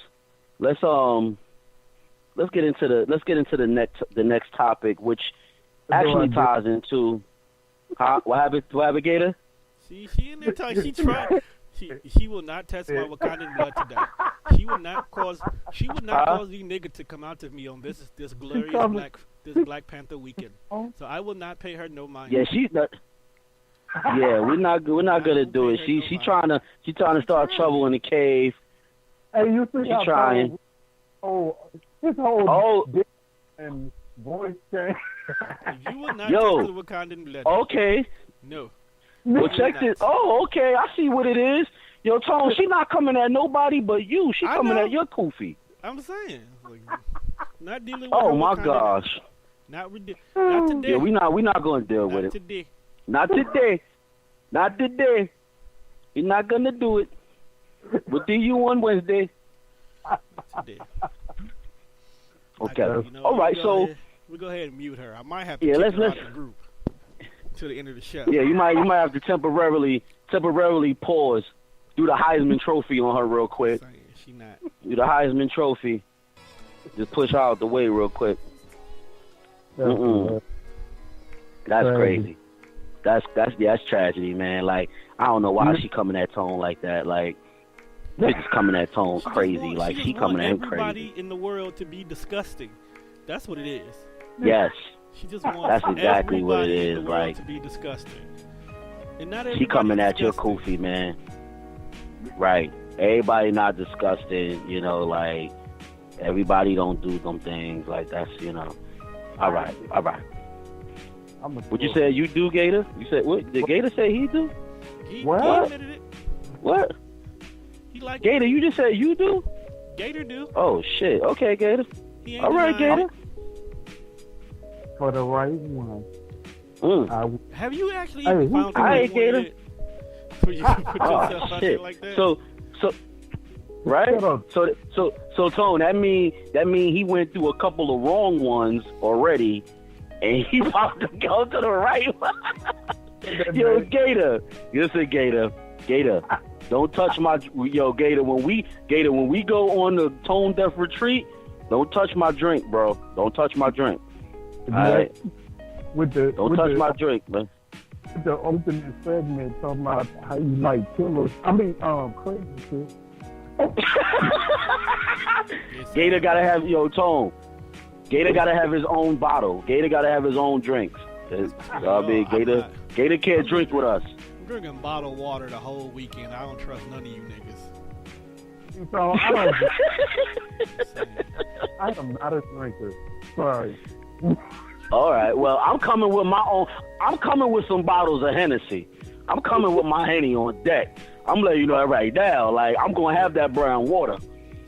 let's get into the next topic, which actually ties into. What happened, Gator? She in there talking. She tried. She will not test my Wakandan blood today. She would not cause you niggas to come out to me on this glorious Black Panther weekend. So I will not pay her no mind. Yeah, she's not. Yeah, we're not gonna do it. She trying to start trouble in the cave. Hey, you see she's trying. His whole dick and voice change. You will not test the Wakandan blood. Okay. No. Well, check this. Oh, okay. I see what it is. Yo, Tone, she not coming at nobody but you. She coming at your koofy. I'm saying, not dealing with. Oh my gosh. Not today. Yeah, we not going to deal with it. Today. Not today. Not today. You're not going to do it. We'll do you on Wednesday. Today. Okay. All right. So we'll go ahead and mute her. I might have to kick her out the group to the end of the show. Yeah, you might have to temporarily pause. Do the Heisman Trophy on her real quick. She not. Do the Heisman Trophy. Just push her out the way real quick. That's crazy. that's tragedy, man. Like, I don't know why she coming that tone like that. Like, bitches coming that tone crazy. Like, she coming at him crazy. Everybody in the world to be disgusting. That's what it is. Yes. She just wants That's exactly what it everybody in is. the world Like, to be disgusting. And not she coming at your disgusting. koofy, man. Right. Everybody not disgusting, you know, like, everybody don't do them things. Like, that's, you know. All right. What you said you do, Gator? You said, what? Did Gator say he do? He What? admitted it. What? He like Gator, you just said you do? Gator do. Oh, shit. Okay, Gator. He ain't All right, denying Gator. For the right one. Mm. Have you actually Hey, even found I ain't someone Gator. yet for you to put yourself Oh, out shit. there like that? So, right? Shut up. So, Tone, that mean he went through a couple of wrong ones already, and he about to go to the right one. Yo, Gator. Listen, Gator. Don't touch my Gator. When we go on the Tone Deaf retreat, don't touch my drink, bro. Don't touch my drink. All right. Don't touch my drink, man. With the opening segment talking about how you like killers. I mean, crazy shit. Gator gotta have Tone. Gator gotta have his own bottle. Gator gotta have his own drinks. Gator can't drink with us. I'm drinking bottled water the whole weekend. I don't trust none of you niggas. So I am not a drinker. Sorry. All right. Well, I'm coming with my own. I'm coming with some bottles of Hennessy. I'm coming with my Henny on deck. I'm letting you know that right now. Like, I'm gonna have that brown water.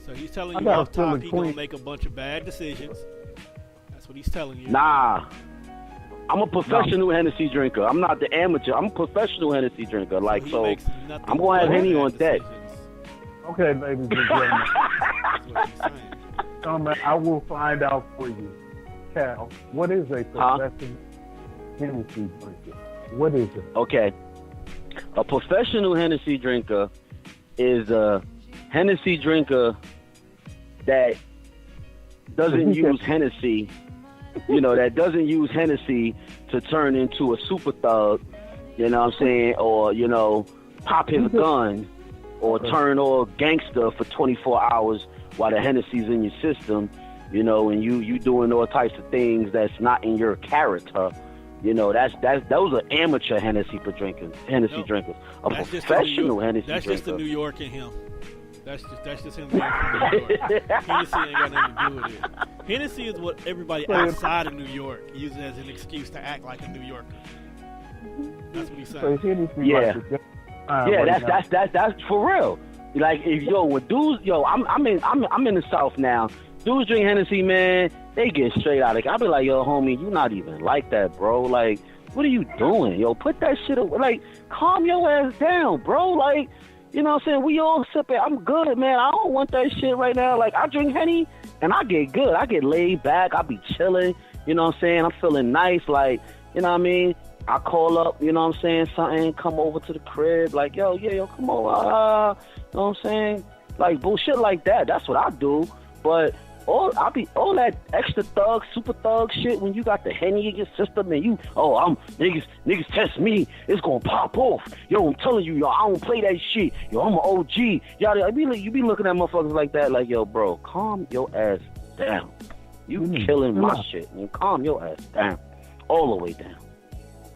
So he's telling you off top he's gonna make a bunch of bad decisions. That's what he's telling you. Nah. I'm a professional Hennessy drinker. I'm not the amateur. I'm a professional Hennessy drinker. Like, so I'm gonna have Henny on deck. Okay, ladies and gentlemen. That's what he's saying. I will find out for you. Cal, what is a professional Hennessy drinker? What is it? Okay. A professional Hennessy drinker is a Hennessy drinker that doesn't use Hennessy, that doesn't use Hennessy to turn into a super thug, you know what I'm saying, or, pop his gun or turn all gangster for 24 hours while the Hennessy's in your system, and you doing all types of things that's not in your character. Those are amateur Hennessy drinkers. A professional Hennessy drinker. That's just the New York in him. That's just him being from New York. Hennessy ain't got nothing to do with it. Hennessy is what everybody outside of New York uses as an excuse to act like a New Yorker. That's what he's saying. That's for real. Like, if when dudes, I'm in the South now. Dudes drink Hennessy, man, they get straight out of it. I be like, yo, homie, you not even like that, bro. Like, what are you doing? Yo, put that shit away. Like, calm your ass down, bro. Like, you know what I'm saying? We all sip it. I'm good, man. I don't want that shit right now. Like, I drink Henny, and I get good. I get laid back. I be chilling. You know what I'm saying? I'm feeling nice. Like, you know what I mean? I call up, you know what I'm saying? Something, come over to the crib. Like, yo, come over. You know what I'm saying? Like, bullshit like that. That's what I do. But all that extra thug, super thug shit when you got the Henny in your system and niggas test me, it's gonna pop off. Yo, I'm telling you, I don't play that shit. Yo, I'm an OG. You be looking at motherfuckers like that, like, yo, bro, calm your ass down. You killing my shit. And calm your ass down. All the way down.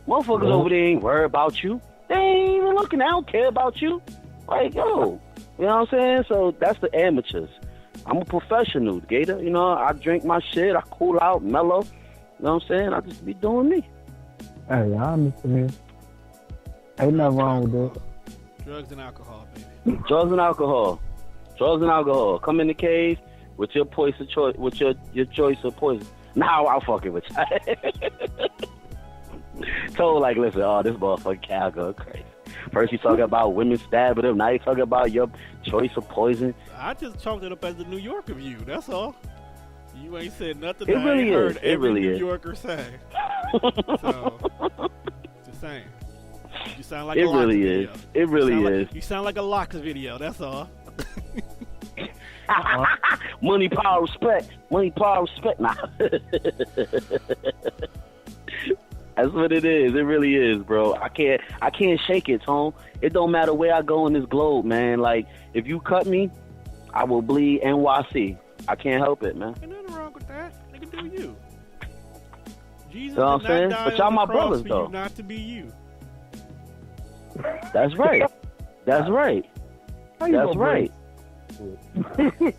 Motherfuckers over there ain't worried about you. They ain't even looking. They don't care about you. Like, yo, you know what I'm saying? So that's the amateurs. I'm a professional, Gator. I drink my shit. I cool out, mellow. You know what I'm saying? I just be doing me. Hey, I understand. Ain't nothing wrong with that. Drugs and alcohol, baby. Drugs and alcohol. Come in the cave with your poison choice, with your choice of poison. Now I'll fuck it with you. So, like, listen, this motherfucking Cal go crazy. First he talking about women stabbing him. Now he talking about your choice of poison. I just chalked it up as the New Yorker view. That's all. You ain't said nothing. It really is. Heard every really New is. Yorker say. So, just saying. You sound like it a Locks really video. is. It really is. You sound like a Locks video. That's all. Money, power, respect. Money, power, respect. Nah. That's what it is. It really is, bro. I can't shake it, Tone. It don't matter where I go in this globe, man. Like, if you cut me, I will bleed NYC. I can't help it, man. Ain't nothing wrong with that. Nigga, do you. Jesus You know what did I'm saying? not die But y'all on the my cross brothers, for though. you not to be you. That's right. That's right. How you That's gonna right. So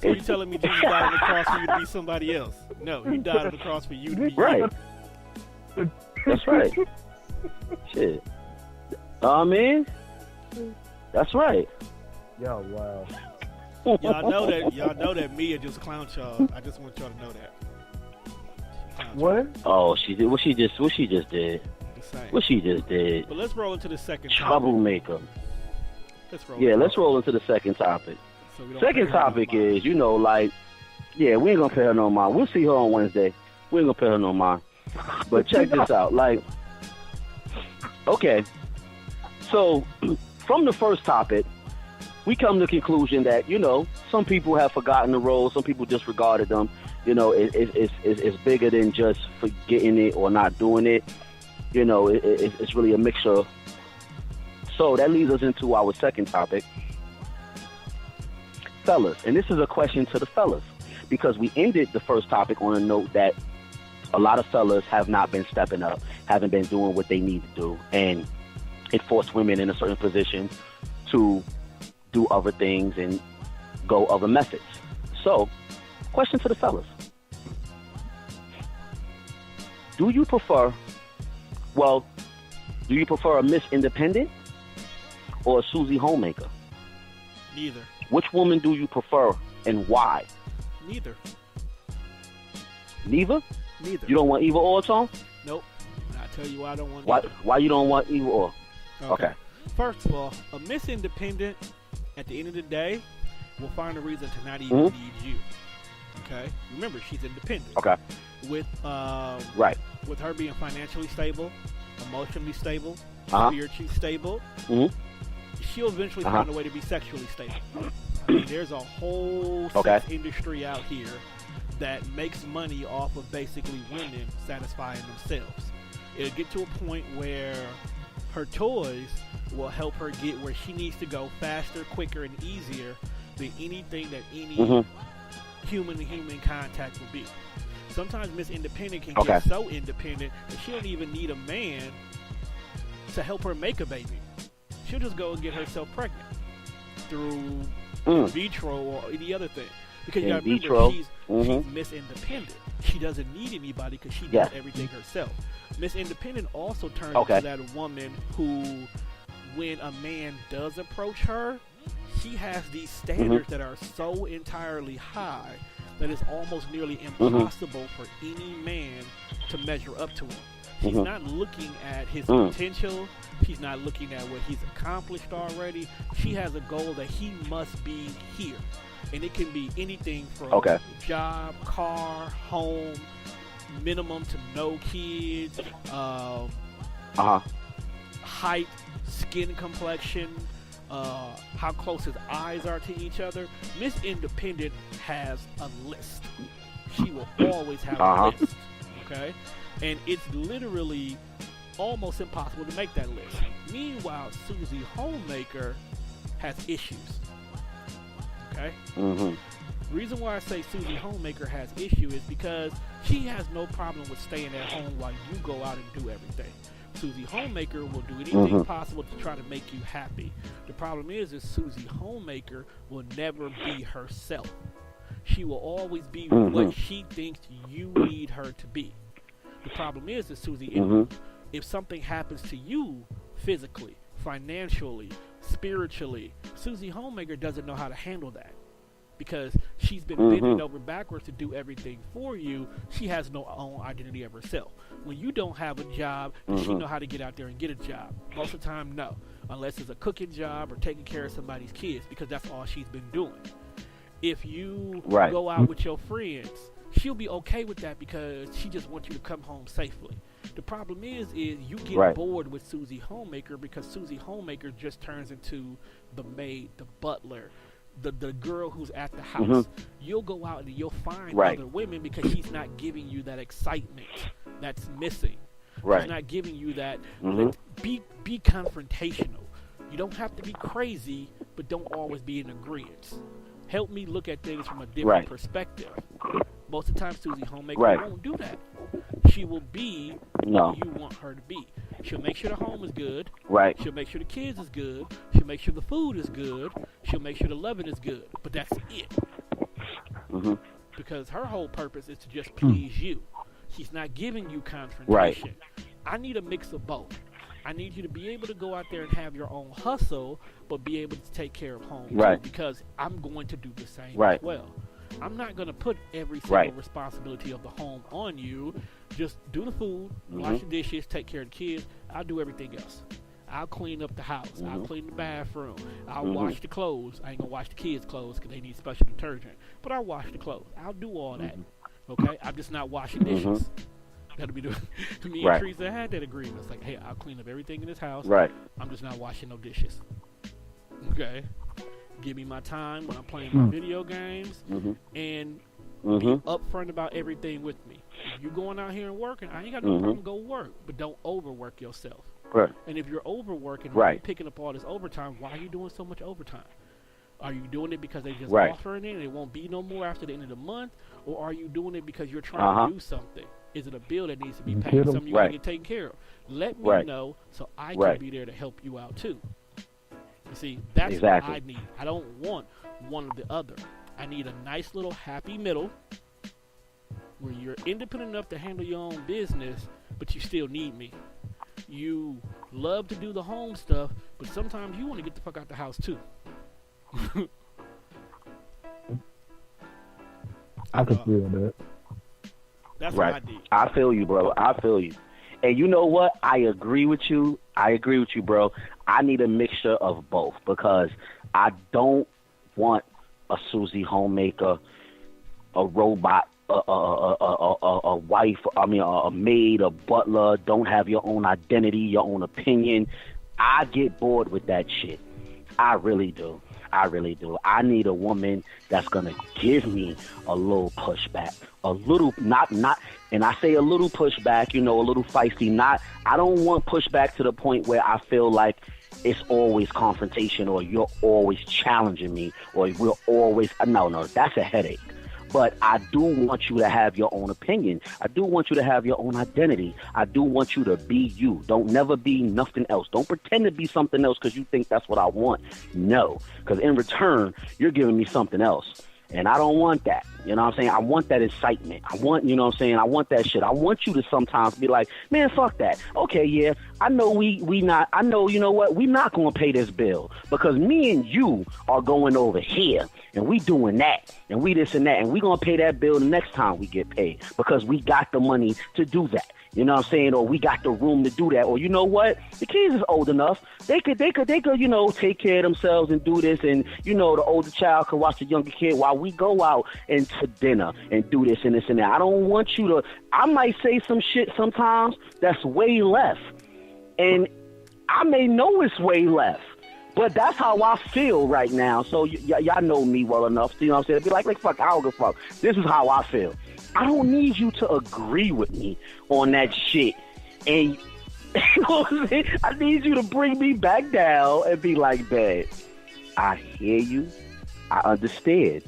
you telling me Jesus died on the cross for you to be somebody else? No, he died on the cross for you to be you. Right. That's right. Shit. I mean, that's right. Yo, wow. Y'all know that Mia just clowned y'all. I just want y'all to know that. What? Oh, she did. What she just did. Just saying. What she just did. But let's roll into the second Troublemaker. topic. Let's roll into the second topic. So we don't Second pay her topic no mind. is, we ain't gonna pay her no mind. We'll see her on Wednesday. We ain't gonna pay her no mind. But check this out. Okay. So, from the first topic, we come to the conclusion that, some people have forgotten the roles, some people disregarded them. It's bigger than just forgetting it or not doing it. It's really a mixture. So that leads us into our second topic. Fellas, and this is a question to the fellas, because we ended the first topic on a note that a lot of fellas have not been stepping up, haven't been doing what they need to do, and it forced women in a certain position to do other things and go other methods. So, question to the fellas. Do you prefer a Miss Independent or a Susie Homemaker? Neither. Which woman do you prefer and why? Neither. Neither? Neither. You don't want either or, Tom? Nope. And I tell you why I don't want Why? neither. Why you don't want either or? Okay. First of all, a Miss Independent, at the end of the day, will find a reason to not even need you. Okay? Remember, she's independent. Okay. With Right. with her being financially stable, emotionally stable, Uh-huh. spiritually stable, she'll eventually Uh-huh. find a way to be sexually stable. I mean, there's a whole sex industry out here that makes money off of basically women satisfying themselves. It'll get to a point where her toys will help her get where she needs to go faster, quicker, and easier than anything that any human-to-human contact will be. Sometimes Miss Independent can get so independent that she don't even need a man to help her make a baby. She'll just go and get herself pregnant through in vitro or any other thing. Because you gotta remember, she's Miss Independent. She doesn't need anybody because she does everything herself. Miss Independent also turns into that woman who, when a man does approach her, she has these standards that are so entirely high that it's almost nearly impossible for any man to measure up to him. She's not looking at his potential. She's not looking at what he's accomplished already. She has a goal that he must be here. And it can be anything from job, car, home, minimum to no kids, height, skin complexion, how close his eyes are to each other. Miss Independent has a list. She will always have a list. Okay? And it's literally almost impossible to make that list. Meanwhile, Susie Homemaker has issues. Okay? Reason why I say Susie Homemaker has issue is because she has no problem with staying at home while you go out and do everything. Susie Homemaker will do anything possible to try to make you happy. The problem is Susie Homemaker will never be herself. She will always be what she thinks you need her to be. The problem is Susie, if something happens to you physically, financially, spiritually, Susie Homemaker doesn't know how to handle that. Because she's been bending over backwards to do everything for you. She has no own identity of herself. When you don't have a job, does she know how to get out there and get a job? Most of the time, no. Unless it's a cooking job or taking care of somebody's kids, because that's all she's been doing. If you go out with your friends, she'll be okay with that because she just wants you to come home safely. The problem is you get bored with Susie Homemaker because Susie Homemaker just turns into the maid, the butler, the girl who's at the house. You'll go out and you'll find other women because she's not giving you that excitement that's missing. Right. She's not giving you that. Mhm. Be confrontational. You don't have to be crazy, but don't always be in agreement. Help me look at things from a different Right. perspective. Most of the time, Susie Homemaker Right. won't do that. She will be No. who you want her to be. She'll make sure the home is good. Right. She'll make sure the kids is good. She'll make sure the food is good. She'll make sure the loving is good. But that's it. Mhm. Because her whole purpose is to just please you. She's not giving you confrontation. I need a mix of both. I need you to be able to go out there and have your own hustle, but be able to take care of home too, Right. because I'm going to do the same Right. as well. I'm not going to put every single Right. responsibility of the home on you. Just do the food, Mhm. wash the dishes, take care of the kids. I'll do everything else. I'll clean up the house. I'll Mhm. clean the bathroom. I'll Mhm. wash the clothes. I ain't going to wash the kids' clothes because they need special detergent. But I'll wash the clothes. I'll do all that. Okay? I'm just not washing dishes. That'll be the me and Right. Teresa had that agreement. It's like, hey, I'll clean up everything in this house. Right. I'm just not washing no dishes. Okay? Give me my time when I'm playing my video games Mhm. and Mhm. be upfront about everything with me. If you're going out here and working, I ain't got no problem, go work. But don't overwork yourself. Right. And if you're overworking, Right. picking up all this overtime, why are you doing so much overtime? Are you doing it because they just Right. offering it and it won't be no more after the end of the month? Or are you doing it because you're trying Uh-huh. to do something? Is it a bill that needs to be You paid? get 'em. Something you Right. got to get taken care of. Let me Right. know so I can Right. be there to help you out too. You see, that's Exactly. what I need. I don't want one or the other. I need a nice little happy middle where you're independent enough to handle your own business, but you still need me. You love to do the home stuff, but sometimes you want to get the fuck out the house too. I can feel that. That's Right. what I need. I feel you, bro. I feel you. And you know what? I agree with you. Bro. I need a mixture of both because I don't want a Susie Homemaker, a robot, a wife, a maid, a butler, don't have your own identity, your own opinion. I get bored with that shit. I really do. I need a woman that's going to give me a little pushback, a little, not, and I say a little pushback, a little feisty, I don't want pushback to the point where I feel like it's always confrontation or you're always challenging me or we're always, no, that's a headache. But I do want you to have your own opinion. I do want you to have your own identity. I do want you to be you. Don't never be nothing else. Don't pretend to be something else because you think that's what I want. No, because in return, you're giving me something else. And I don't want that. You know what I'm saying? I want that excitement. I want, I want that shit. I want you to sometimes be like, man, fuck that. Okay, yeah, I know we not, I know, you know what? We not going to pay this bill because me and you are going over here and we doing that and we this and that and we going to pay that bill the next time we get paid because we got the money to do that. You know what I'm saying? Or we got the room to do that. Or you know what? The kids is old enough. They could, take care of themselves and do this. And, the older child could watch the younger kid while we go out and to dinner and do this and this and that. I don't want you to, I might say some shit sometimes that's way left. And I may know it's way left. But that's how I feel right now. So y'all know me well enough. You know what I'm saying? Be like, fuck, I don't give a fuck. This is how I feel. I don't need you to agree with me on that shit. And you know what I'm saying? I need you to bring me back down and be like, babe, I hear you. I understand.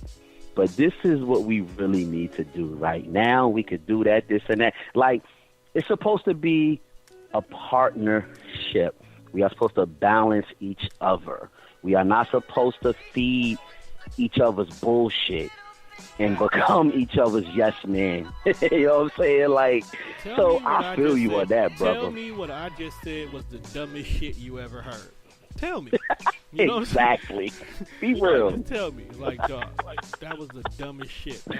But this is what we really need to do right now. We could do that, this and that. Like, it's supposed to be a partnership. We are supposed to balance each other. We are not supposed to feed each other's bullshit and become each other's yes man. You know what I'm saying? Like, so I feel you on that, brother. Tell me what I just said was the dumbest shit you ever heard. Tell me. You know Exactly. Be real. Just tell me. Like, dog, that was the dumbest shit ever.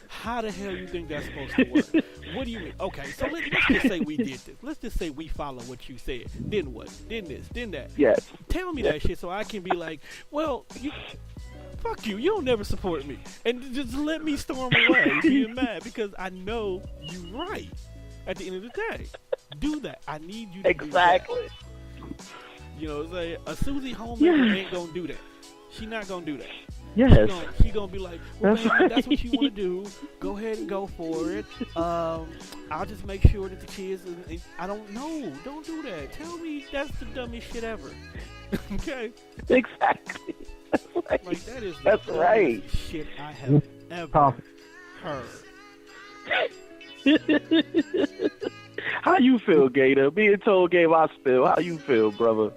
How the hell you think that's supposed to work? What do you mean? Okay, so let's just say we did this. Let's just say we follow what you said. Then what? Then this. Then that. Yes. Tell me that shit so I can be like, well, fuck you. You don't never support me. And just let me storm away being mad because I know you right at the end of the day. Do that. I need you to do that. Exactly. You know, a Susie Homemaker ain't gonna do that. She not gonna do that. Yes. She gonna be like, well, That's baby, right. that's what you want to do. Go ahead and go for it. I'll just make sure that the kids. I don't know. Don't do that. Tell me that's the dumbest shit ever. Okay. Exactly. That's right. Like that is the That's right. dumbest shit I have ever heard. How you feel, Gator? Being told gave I spill. How you feel, brother?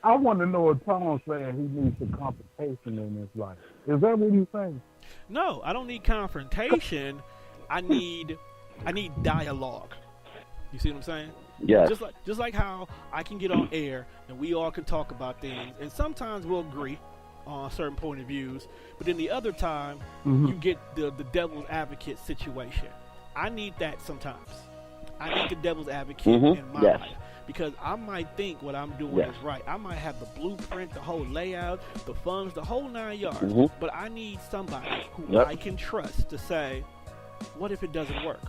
I want to know if Tom's saying he needs some competition in his life. Is that what he's saying? No, I don't need confrontation. I need dialogue. You see what I'm saying? Yes. Just like how I can get on air and we all can talk about things, and sometimes we'll agree on certain point of views, but then the other time you get the devil's advocate situation. I need that sometimes. I need the devil's advocate in my life. Because I might think what I'm doing is right. I might have the blueprint, the whole layout, the funds, the whole 9 yards. But I need somebody who I can trust to say, what if it doesn't work?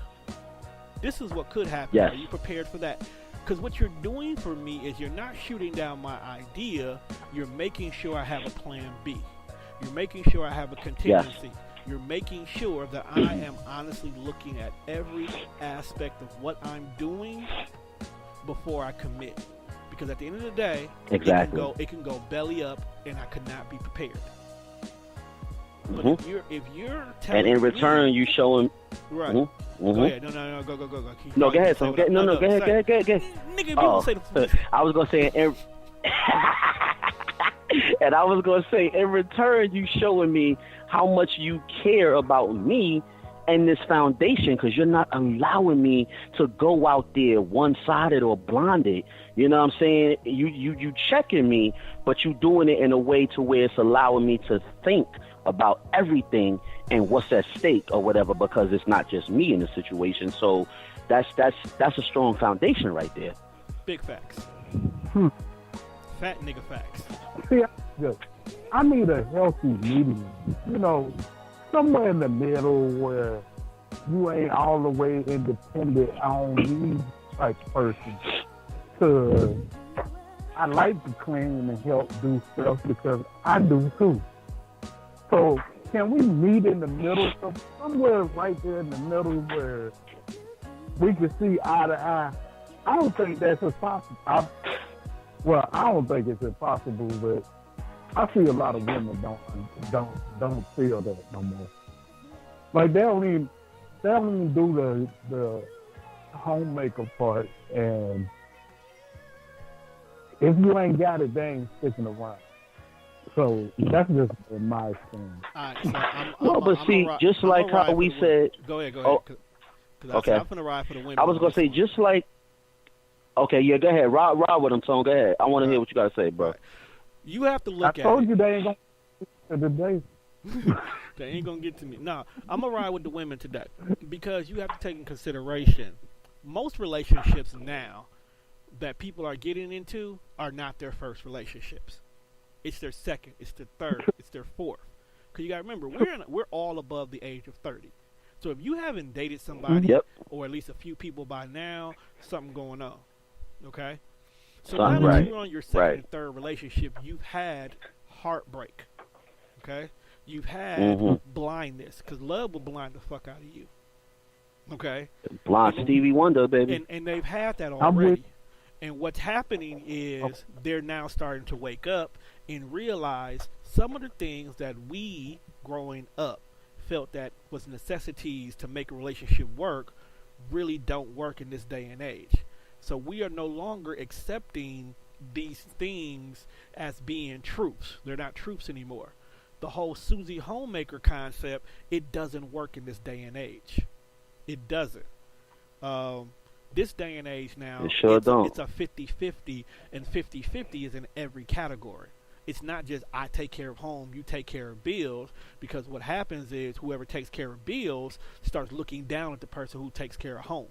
This is what could happen. Are you prepared for that? Because what you're doing for me is you're not shooting down my idea. You're making sure I have a plan B. You're making sure I have a contingency. You're making sure that I am honestly looking at every aspect of what I'm doing before I commit. Because at the end of the day, it can go belly up, and I could not be prepared. But if you're telling and in return, me, you show him. Right. Go ahead. No, go. No, go ahead. Go ahead. Nigga, people say the I was gonna say, and I was gonna say, in return, you showing me how much you care about me and this foundation, because you're not allowing me to go out there one-sided or blinded. You know what I'm saying? You checking me, but you doing it in a way to where it's allowing me to think about everything and what's at stake or whatever, because it's not just me in the situation. So that's a strong foundation right there. Big facts. Fat nigga facts. See, I need a healthy medium. You know, somewhere in the middle where you ain't all the way independent on me type person. I like to clean and help do stuff because I do too. So can we meet in the middle? Somewhere right there in the middle where we can see eye to eye. I don't think that's impossible. I don't think it's impossible, but I see a lot of women don't feel that no more. Like they don't even do the homemaker part, and if you ain't got it, they ain't sticking around. So that's just my experience. All right, so but see, just like how we said. Go ahead. Okay. I'm finna ride for the women. I was gonna say just like. Okay, yeah, go ahead. Ride with them, Tone. Go ahead. I want to hear what you got to say, bro. You have to look at it. I told you they ain't going to today. They ain't going to get to me. No, I'm going to ride with the women today because you have to take in consideration most relationships now that people are getting into are not their first relationships. It's their second, it's their third, it's their fourth. Because you got to remember, we're all above the age of 30. So if you haven't dated somebody or at least a few people by now, something going on. Okay? So now that you're on your second and third relationship, you've had heartbreak. Okay? You've had blindness, because love will blind the fuck out of you. Okay? Blind Stevie Wonder, baby. And they've had that already. And what's happening is they're now starting to wake up and realize some of the things that we, growing up, felt that was necessities to make a relationship work really don't work in this day and age. So we are no longer accepting these things as being truths. They're not truths anymore. The whole Susie Homemaker concept, it doesn't work in this day and age. It doesn't. This day and age now, it's a 50-50, and 50-50 is in every category. It's not just I take care of home, you take care of bills, because what happens is whoever takes care of bills starts looking down at the person who takes care of home.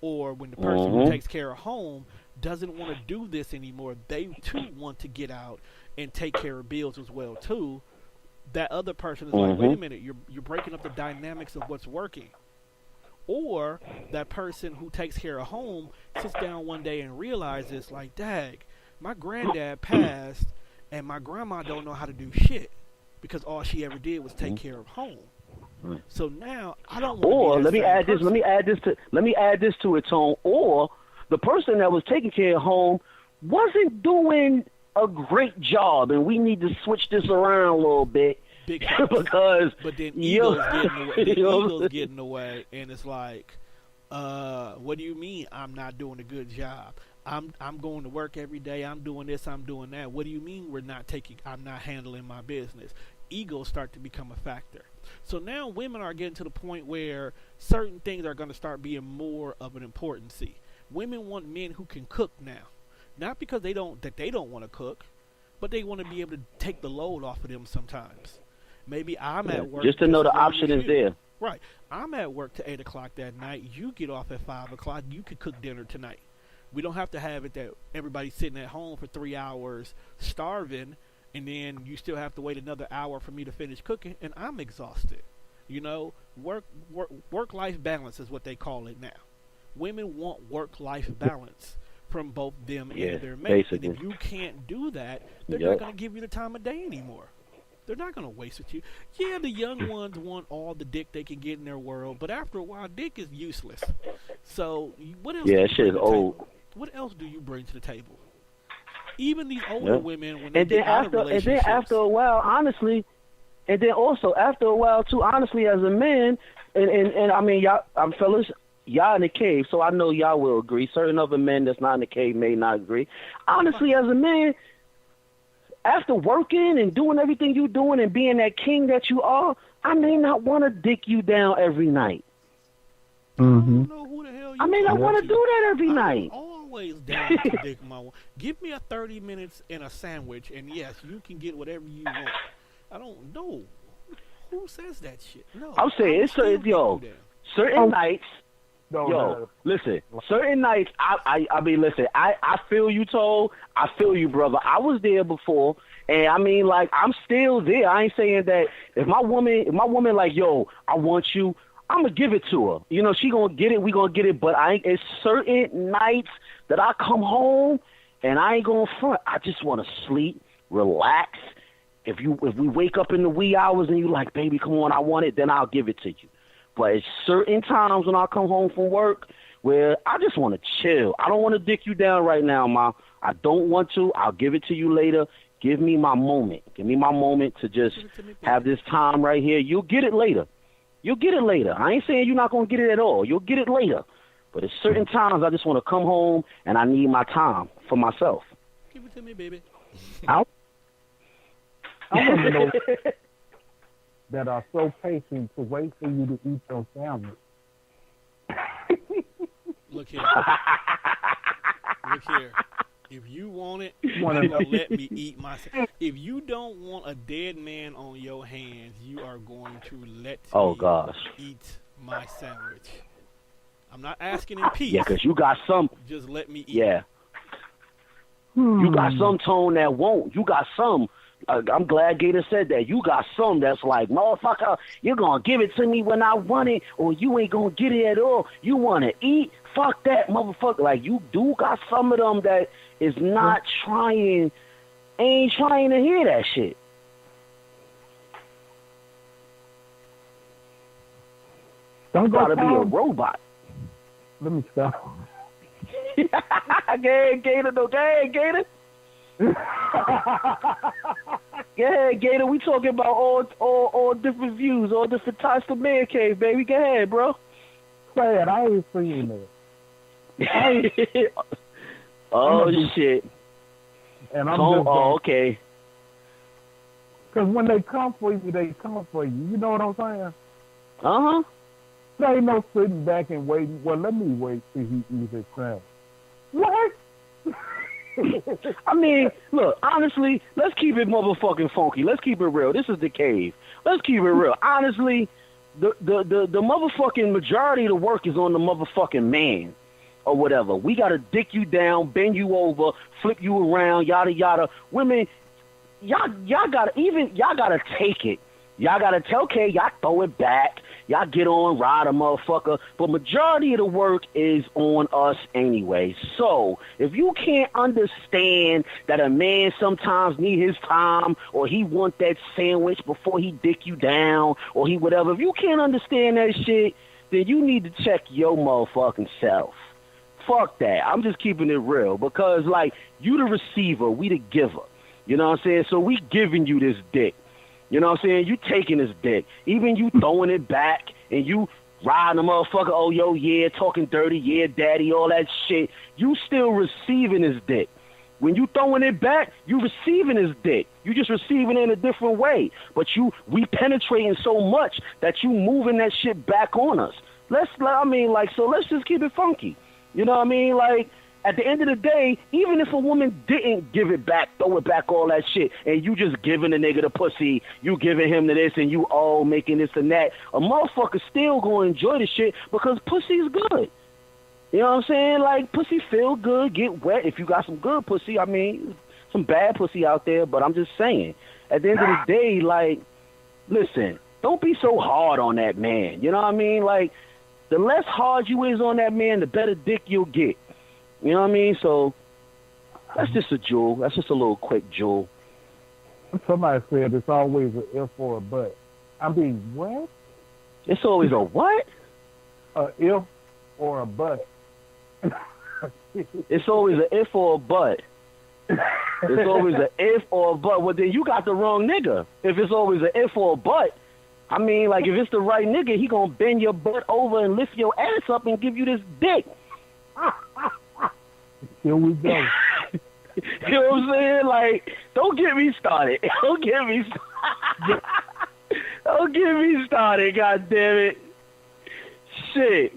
Or when the person who takes care of home doesn't want to do this anymore, they too want to get out and take care of bills as well too. That other person is like, wait a minute, you're breaking up the dynamics of what's working. Or that person who takes care of home sits down one day and realizes, like, dag, my granddad passed and my grandma don't know how to do shit. because all she ever did was take care of home. Right. So now I don't want. Or let me add this. Let me add this to it, Tone. Or the person that was taking care of home wasn't doing a great job, and we need to switch this around a little bit. Because but then Eagles getting away, and it's like, what do you mean I'm not doing a good job? I'm going to work every day. I'm doing this. I'm doing that. What do you mean I'm not handling my business? Egos start to become a factor. So now women are getting to the point where certain things are going to start being more of an importance. Women want men who can cook now, not because they don't want to cook, but they want to be able to take the load off of them sometimes. Maybe I'm at work. Just to know the option is there. Right. I'm at work to 8 o'clock that night. You get off at 5 o'clock. You could cook dinner tonight. We don't have to have it that everybody's sitting at home for 3 hours starving, and then you still have to wait another hour for me to finish cooking, and I'm exhausted. You know, work-life balance is what they call it now. Women want work-life balance from both them and their mate. And if you can't do that, they're not going to give you the time of day anymore. They're not going to waste with you. Yeah, the young ones want all the dick they can get in their world, but after a while, dick is useless. So what else? Yeah, shit is old. What else do you bring to the table? Even these older women, when they and get out of relationships. And then after a while, honestly, and then also after a while too, honestly, as a man, and I mean, y'all, fellas, y'all in the cave, so I know y'all will agree. Certain other men that's not in the cave may not agree. Honestly, as a man, after working and doing everything you're doing and being that king that you are, I may not want to dick you down every night. Mm-hmm. I don't know who the hell you I may not want to do that every night. Always down to dick my. Give me a 30 minutes and a sandwich, and yes, you can get whatever you want. I don't know who says that shit. No, I'm saying it's certain nights. Listen, certain nights. I mean, listen. I feel you, Toll. I feel you, brother. I was there before, and I mean, like, I'm still there. I ain't saying that if my woman, like, yo, I want you, I'm gonna give it to her. You know, she gonna get it. We gonna get it. But it's certain nights that I come home and I ain't gonna front. I just want to sleep, relax. If we wake up in the wee hours and you like, baby, come on, I want it, then I'll give it to you. But it's certain times when I come home from work where I just want to chill. I don't want to dick you down right now, Ma. I don't want to. I'll give it to you later. Give me my moment. Give me my moment to just have this time right here. You'll get it later. You'll get it later. I ain't saying you're not going to get it at all. You'll get it later. But at certain times I just want to come home and I need my time for myself. Give it to me, baby. I want to know that are so patient to wait for you to eat your sandwich. Look here. Look here. If you want it, you let me eat my sandwich. If you don't want a dead man on your hands, you are going to let me eat my sandwich. I'm not asking in peace. Yeah, because you got some. Just let me eat. Yeah. You got some tone that won't. You got some. I'm glad Gator said that. You got some that's like, motherfucker, you're going to give it to me when I want it, or you ain't going to get it at all. You want to eat? Fuck that, motherfucker. Like, you do got some of them that is not ain't trying to hear that shit. Don't gotta be a robot. Let me stop. Go ahead, Gator. Go ahead, Gator. Yeah, Gator, we talking about all different views, all different types of man cave, baby. Go ahead, bro. Say it. I ain't seen it. Shit. And I'm okay. Because when they come for you, they come for you. You know what I'm saying? Uh-huh. There ain't no sitting back and waiting. Well, let me wait till he eats his sandwich. What? I mean, look, honestly, let's keep it motherfucking funky. Let's keep it real. This is the cave. Let's keep it real. Honestly, the motherfucking majority of the work is on the motherfucking man or whatever. We got to dick you down, bend you over, flip you around, yada, yada. Women, y'all got to take it. Y'all gotta tell K, y'all throw it back. Y'all get on, ride a motherfucker. But majority of the work is on us anyway. So if you can't understand that a man sometimes need his time, or he want that sandwich before he dick you down, or he whatever, if you can't understand that shit, then you need to check your motherfucking self. Fuck that. I'm just keeping it real because, like, you the receiver, we the giver. You know what I'm saying? So we giving you this dick. You know what I'm saying? You taking his dick. Even you throwing it back and you riding the motherfucker, oh, yo, yeah, talking dirty, yeah, daddy, all that shit. You still receiving his dick. When you throwing it back, you receiving his dick. You just receiving it in a different way. But we penetrating so much that you moving that shit back on us. Let's just keep it funky. You know what I mean? Like, at the end of the day, even if a woman didn't give it back, throw it back, all that shit, and you just giving the nigga the pussy, you giving him the this, and you all making this and that, a motherfucker still gonna enjoy the shit because pussy's good. You know what I'm saying? Like, pussy feel good, get wet. If you got some good pussy, I mean, some bad pussy out there, but I'm just saying, at the end of the day, like, listen, don't be so hard on that man. You know what I mean? Like, the less hard you is on that man, the better dick you'll get. You know what I mean? So that's just a jewel. That's just a little quick jewel. Somebody said it's always an if or a but. I mean, what? It's always a what? A if or a but. It's always an if or a but. It's always an if or a but. Well, then you got the wrong nigga. If it's always an if or a but, I mean, like, if it's the right nigga, he gonna bend your butt over and lift your ass up and give you this dick. Here we go. You know what I'm saying? Like, don't get me started. Don't get me started. Don't get me started, God damn it. Shit.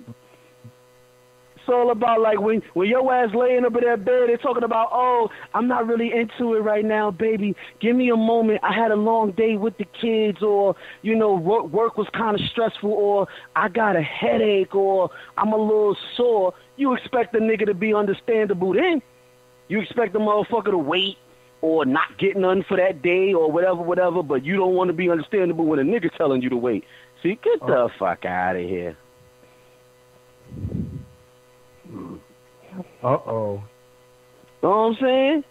It's all about, like, when your ass laying up in that bed, they're talking about, oh, I'm not really into it right now, baby. Give me a moment. I had a long day with the kids, or, you know, work was kind of stressful, or I got a headache, or I'm a little sore. You expect the nigga to be understandable then. You expect the motherfucker to wait or not get none for that day or whatever, but you don't want to be understandable when a nigga telling you to wait. See, get the fuck out of here. Uh-oh. Know what I'm saying?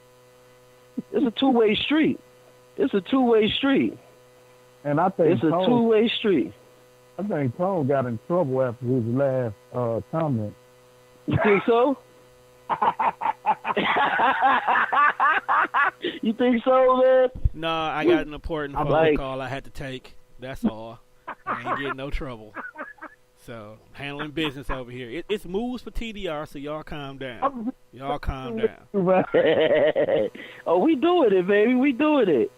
It's a two-way street. It's a two-way street. And I think it's a two-way street. I think Tone got in trouble after his last comment. You think so? You think so, man? No, I got an important phone call I had to take. That's all. I ain't getting no trouble. So, handling business over here. It's moves for TDR, so y'all calm down. Y'all calm down. Oh, we doing it, baby. We doing it.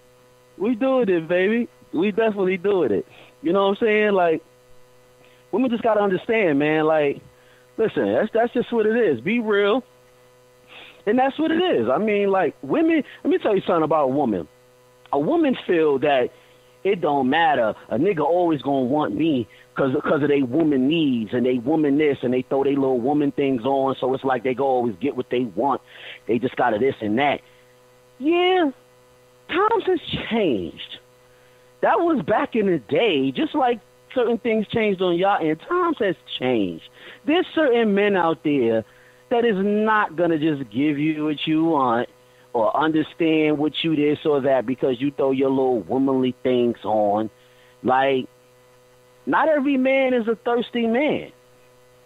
We doing it, baby. We definitely doing it. You know what I'm saying? Like, women just got to understand, man. Like, listen, that's just what it is. Be real. And that's what it is. I mean, like, women, let me tell you something about a woman. A woman feel that it don't matter. A nigga always going to want me because of they woman needs and they woman this, and they throw they little woman things on, so it's like they go always get what they want. They just got to this and that. Yeah, times has changed. That was back in the day, just like certain things changed on y'all end. Times has changed. There's certain men out there that is not going to just give you what you want or understand what you this or that because you throw your little womanly things on. Like, not every man is a thirsty man.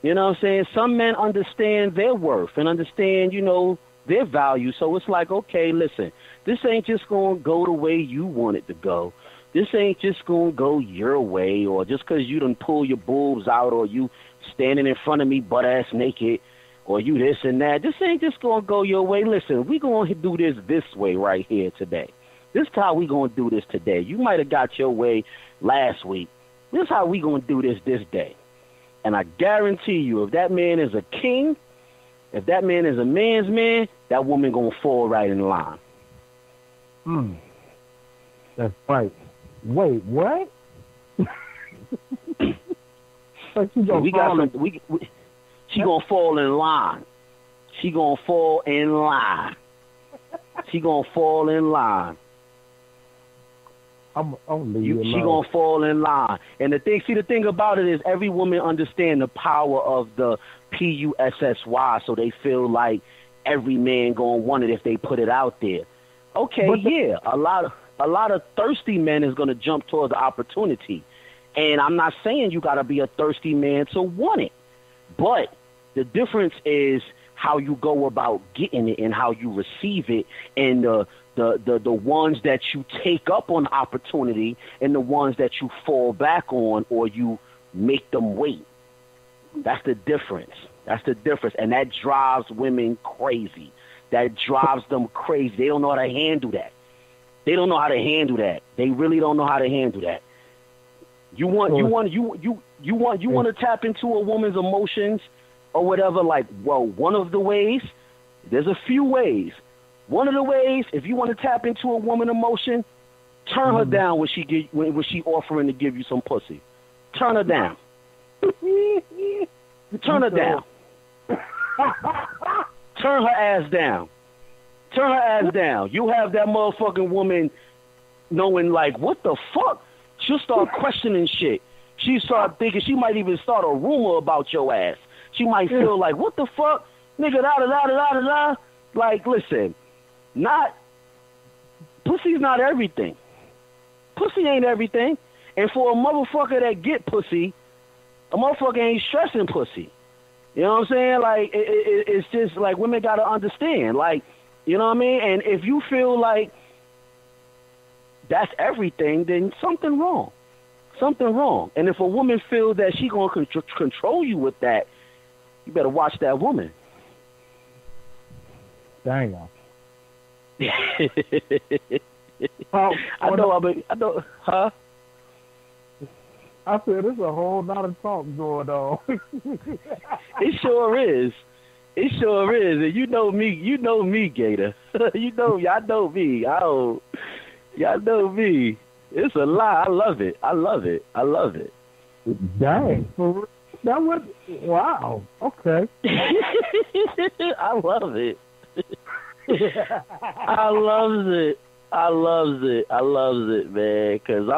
You know what I'm saying? Some men understand their worth and understand, you know, their value. So it's like, okay, listen, this ain't just going to go the way you want it to go. This ain't just going to go your way, or just because you done pull your boobs out, or you standing in front of me butt-ass naked, or you this and that. This ain't just going to go your way. Listen, we going to do this way right here today. This is how we going to do this today. You might have got your way last week. This is how we going to do this day. And I guarantee you, if that man is a king, if that man is a man's man, that woman going to fall right in line. That's right. Wait, what? She gonna fall in line. She gonna fall in line. She gonna fall in line. I'm leave She gonna fall in line. And the thing about it is, every woman understand the power of the PUSSY, so they feel like every man gonna want it if they put it out there. Okay, a lot of thirsty men is gonna jump towards the opportunity, and I'm not saying you gotta be a thirsty man to want it, but the difference is how you go about getting it and how you receive it, and the ones that you take up on the opportunity and the ones that you fall back on or you make them wait. That's the difference. And that drives women crazy. That drives them crazy. They don't know how to handle that. They really don't know how to handle that. You want to tap into a woman's emotions or whatever, like, well, one of the ways, there's a few ways. One of the ways, if you want to tap into a woman emotion, turn her down when she offering to give you some pussy. Turn her down. Turn her down. Turn her ass down. Turn her ass down. You have that motherfucking woman knowing, like, what the fuck? She'll start questioning shit. She start thinking, she might even start a rumor about your ass. She might feel like, what the fuck? Nigga, da-da-da-da-da-da-da. Like, listen, pussy's not everything. Pussy ain't everything. And for a motherfucker that get pussy, a motherfucker ain't stressing pussy. You know what I'm saying? Like, it's just like women got to understand. Like, you know what I mean? And if you feel like that's everything, then something wrong. And if a woman feels that she going to control you with that, you better watch that woman. Dang. I know, huh? I said, there's a whole lot of talk going on. It sure is. And you know me, Gator. Y'all know me. Y'all know me. It's a lie. I love it. Dang. That was, wow. Okay. I love it. I loves it, man, because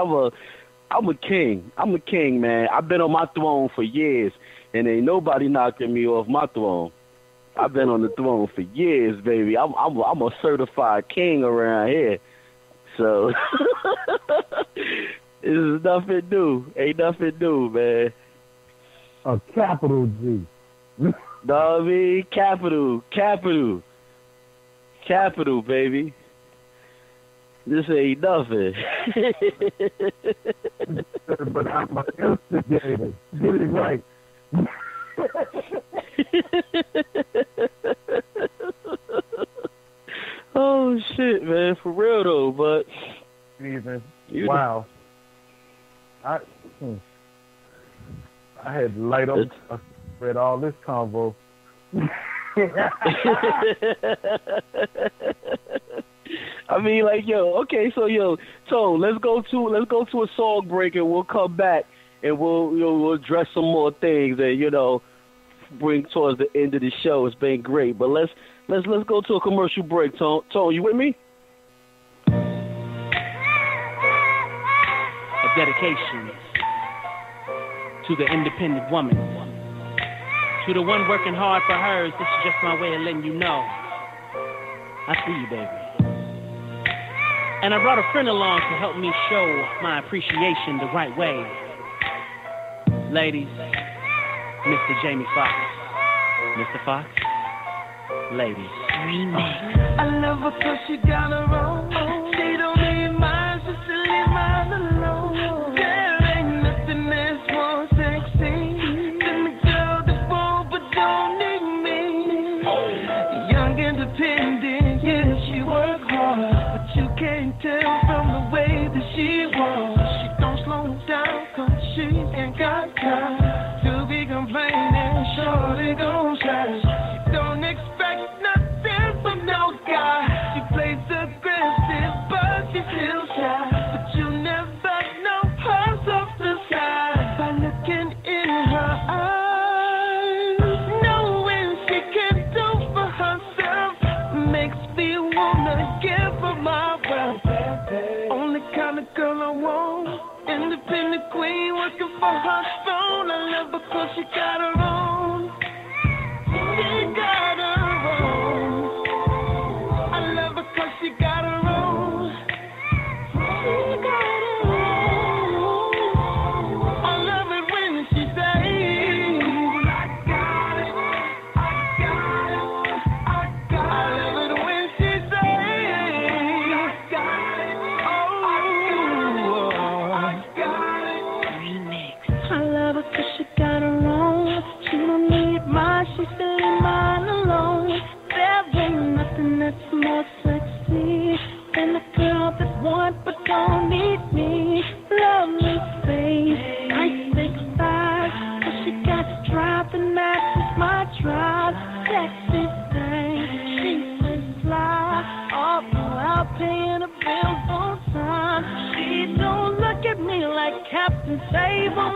I'm a king, man. I've been on my throne for years, and ain't nobody knocking me off my throne. I've been on the throne for years, baby. I'm a certified king around here. So it's nothing new. Ain't nothing new, man. A capital G. No, I mean, capital, baby. This ain't nothing. But I'm an instigator. Get it right. Oh shit, man, for real though. But wow, I had to light up. Read all this convo. I mean, like, okay, so Tone, let's go to a song break, and we'll come back and we'll address some more things and bring towards the end of the show. It's been great, but let's go to a commercial break. Tone, you with me? A dedication to the independent woman, to the one working hard for hers. This is just my way of letting you know I see you, baby. And I brought a friend along to help me show my appreciation the right way. Ladies, Mr. Jamie Foxx. Mr. Fox, ladies. I love her 'cause she got her own. She don't need mine, just to leave mine alone. There ain't nothing that's more sexy than the girl that's bold but don't need me. Young, independent, yeah, she work hard, but you can't tell from the way that she walks. She don't slow down 'cause she ain't got time to be complaining. Shorty gon' shine. She don't expect nothing from no guy. She plays aggressive, but she's still shy. But you never know her softer side by looking in her eyes. Knowing she can do for herself makes me wanna give her my wealth. Only kind of girl I want. Independent queen working for her throne. I love her 'cause she got her own. She got her own. I love her 'cause she got her own. She got her own. I love it when she says, I got it, I got it, I got it. I love it when she says, I got it, oh, I got it. Remix. I love her 'cause she got her own. She don't need mine, she still in mine alone. There ain't nothing that's more sexy than a girl that wants but don't need me. Lovely face, nice thick thighs, 'cause she got drive that matches my drive. Sexy thing, she's so fly, all while paying the bills on time. She don't look at me like Captain Save 'em.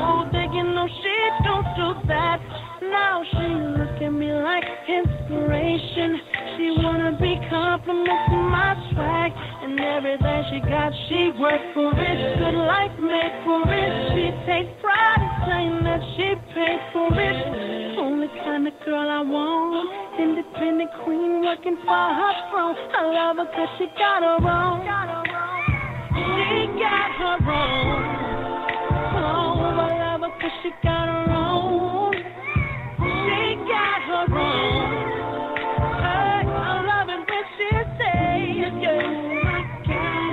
Oh, digging, no, she don't do that. Now she look at me like inspiration. She wanna be complimenting my swag and everything she got. She worked for it, good life made for it. She takes pride in saying that she paid for it. Only kind of girl I want. Independent queen working for her throne. I love her 'cause she got her own. She got her own. Oh, I love her 'cause she got her own. She got her own. Hey, I love it when she says, yeah, I got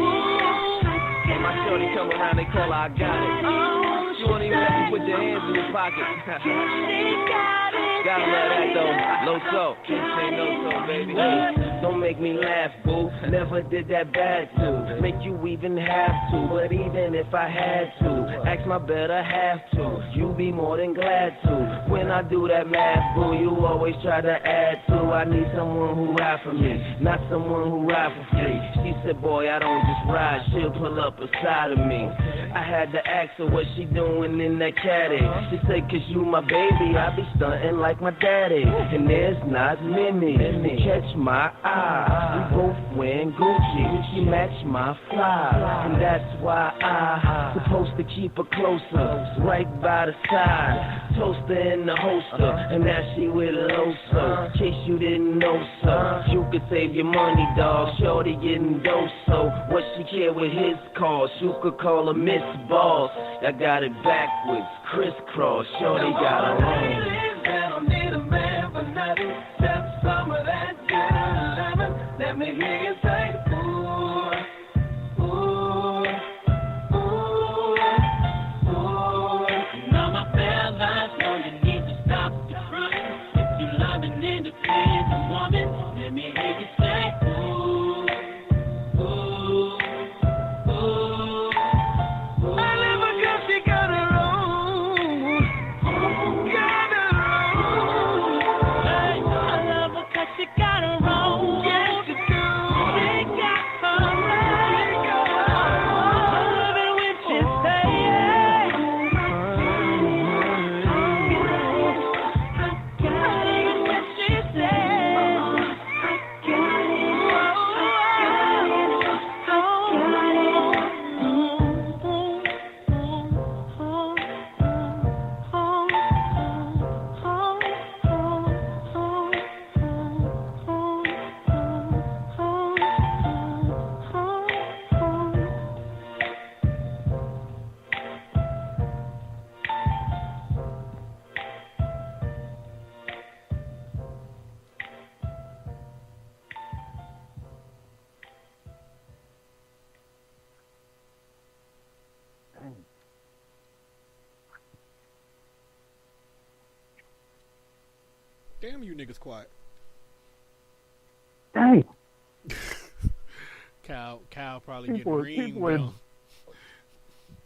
it. My shorty come around, they call her I got it. She won't even let you put your hands in your pocket. She got it. Gotta love that though. Low so, can't say no so, baby. Hey, don't make me laugh, boo. Never did that bad to make you even have to. But even if I had to, ask my better half to. You be more than glad to. When I do that math, boo, you always try to add to. I need someone who ride for me, not someone who ride for free. She said, boy, I don't just ride, she'll pull up beside of me. I had to ask her what she doing in that caddy. She said, 'cause you my baby, I be stunting like my daddy. And there's not many to catch my eye. We both wearing Gucci, she match my fly. And that's why I supposed to keep her closer, right by the side. Toaster in the holster, and now she with Loso. In case you didn't know so, you could save your money, dog. Shorty getting dose, so what she care with his cause? You could call her Miss Boss. I got it backwards, crisscross. Shorty got her own. I don't need a man for nothing except some of that good loving. Let me hear you say, ooh, ooh, ooh, ooh. Now my fellas know you need to stop the front. If you love an independent woman, let me hear you say, ooh, ooh, ooh. I love her 'cause she got her own. Got her own. Hey, I love her 'cause she got her own. Yes, she do. She got her own. I love it when she say, yeah. I got it when she says, I got it. Damn you niggas quiet. Dang. Cal probably People- getting green. people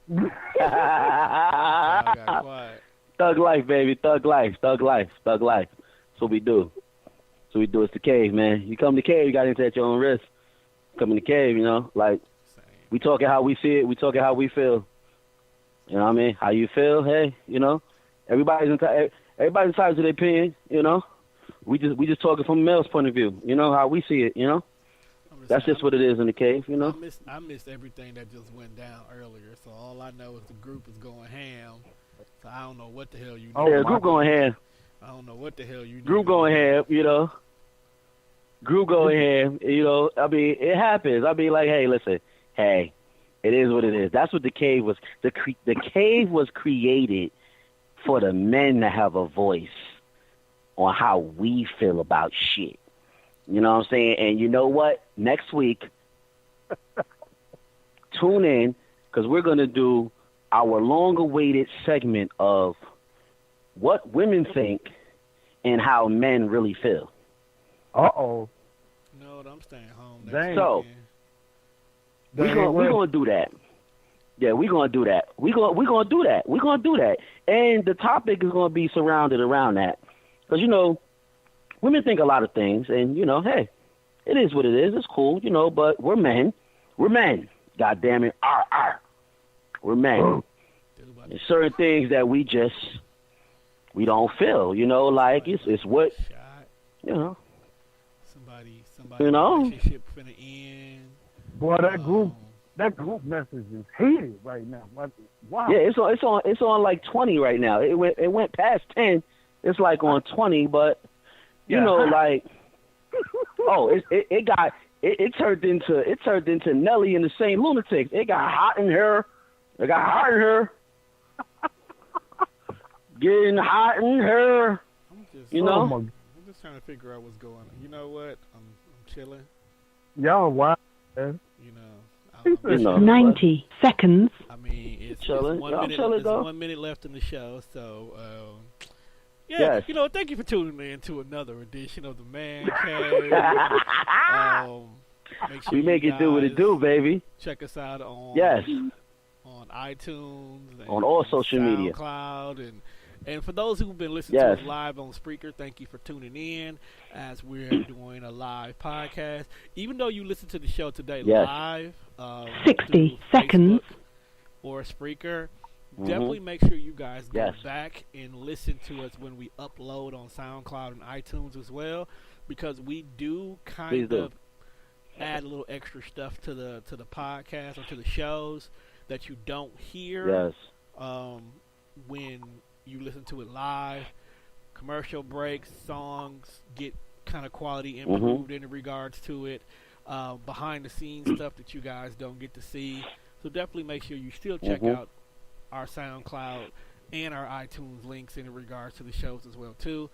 in- Cal got quiet. Thug life, baby. Thug life. Thug life. Thug life. That's what we do. That's what we do. It's the cave, man. You come to the cave, you got to at your own risk. Come in the cave, you know, like Same. we talking how we see it. We talking how we feel. You know what I mean? How you feel? Hey, you know, everybody's entitled to their opinion. You know, we just talking from a male's point of view. You know how we see it. You know. I'm That's just what it is in the cave, you know. I missed everything that just went down earlier. So all I know is the group is going ham. So I don't know what the hell you. Oh, yeah, group going ham. I don't know what the hell you. Group going ham, you know. Group going ham, you know. I mean, it happens. I mean, like, hey, listen, hey, it is what it is. That's what the cave was. The cave was created for the men to have a voice on how we feel about shit. You know what I'm saying? And you know what? Next week, tune in, because we're going to do our long-awaited segment of what women think and how men really feel. Uh-oh. No, I'm staying home. Dang. So, we're going to do that. Yeah, we're going to do that. We're going to do that. We're going to do that. And the topic is going to be surrounded around that. Because, you know, women think a lot of things, and, you know, hey, it is what it is. It's cool, you know, but we're men. We're men. God damn it. We're men. There's certain things that we don't feel, you know, like it's what, you know. Somebody you know? Relationship finna end. Boy, that group message is heated right now. Wow. Yeah, it's on like 20 right now. It went past 10. It's like on 20, but you know, like, oh, it turned into Nelly and the Saint Lunatics. It got hot in her. Getting hot in her. You know. I'm just trying to figure out what's going on. You know what? I'm chilling. Y'all wow, man. You know. 90 seconds. I mean, it's chilling. 1 minute. Chilling, There's 1 minute left in the show, so. Yeah, yes. You know, thank you for tuning in to another edition of the Man Cave. Make sure we make it do what it do, baby. Check us out on on iTunes, and on all social media, SoundCloud, and for those who've been listening to us live on Spreaker, thank you for tuning in as we're doing a live podcast. Even though you listen to the show today live, 60 seconds, or Spreaker. Definitely make sure you guys go back and listen to us when we upload on SoundCloud and iTunes as well, because we do kind of add a little extra stuff to the podcast or to the shows that you don't hear when you listen to it live. Commercial breaks, songs get kind of quality improved in regards to it. Behind the scenes stuff that you guys don't get to see. So definitely make sure you still check out our SoundCloud and our iTunes links in regards to the shows as well too.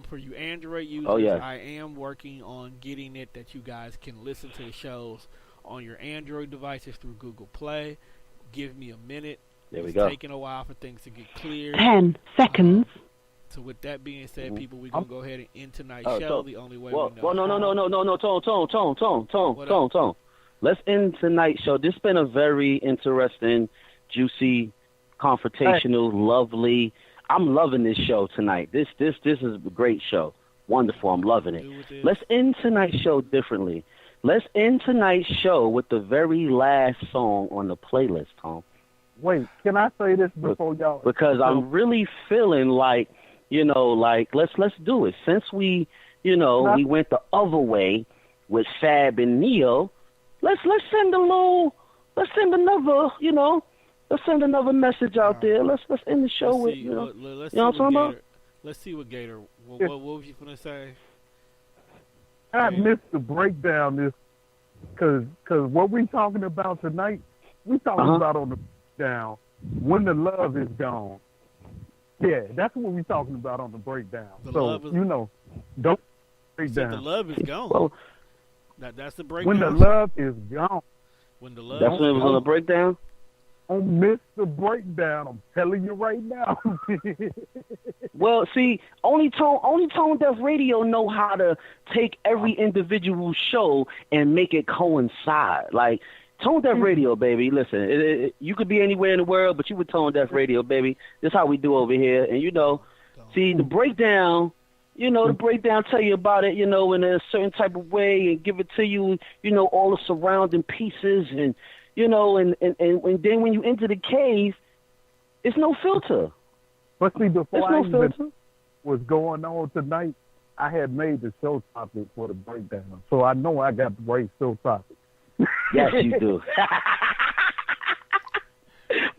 For you Android users, I am working on getting it that you guys can listen to the shows on your Android devices through Google Play. Give me a minute. It's taking a while for things to get clear. 10 seconds. So with that being said, people, we're gonna go ahead and end tonight's show. The only way we know. Well, no, Tone. Let's end tonight's show. This has been a very interesting, juicy, confrontational, lovely. I'm loving this show tonight. This is a great show. Wonderful. I'm loving it. Let's end tonight's show differently. Let's end tonight's show with the very last song on the playlist, Tom. Wait, can I say this before y'all? Because I'm really feeling like, you know, like let's do it. Since we, you know, we went the other way with Fab and Neo. Let's send another, you know. Let's send another message out there. Let's end the show with, you know. You know what I'm talking about? Let's see what Gator. What was you gonna say? I missed the breakdown this, cause what we talking about tonight, we talking about on the breakdown when the love is gone. Yeah, that's what we talking about on the breakdown. You know, don't break down. The love is gone. Well, that's the breakdown. When the love is gone. When the love. That's when it was on the breakdown. Don't miss the breakdown. I'm telling you right now. Well, see, only Tone Deaf Radio know how to take every individual show and make it coincide. Like Tone Deaf Radio, baby. Listen, you could be anywhere in the world, but you with Tone Deaf Radio, baby. This is how we do over here. And you know, see the breakdown. You know, the breakdown tell you about it, you know, in a certain type of way and give it to you, you know, all the surrounding pieces and, you know, and then when you enter the cave, it's no filter. But see, before I even was going on tonight, I had made the show topic for the breakdown, so I know I got the right show topic. Yes, you do.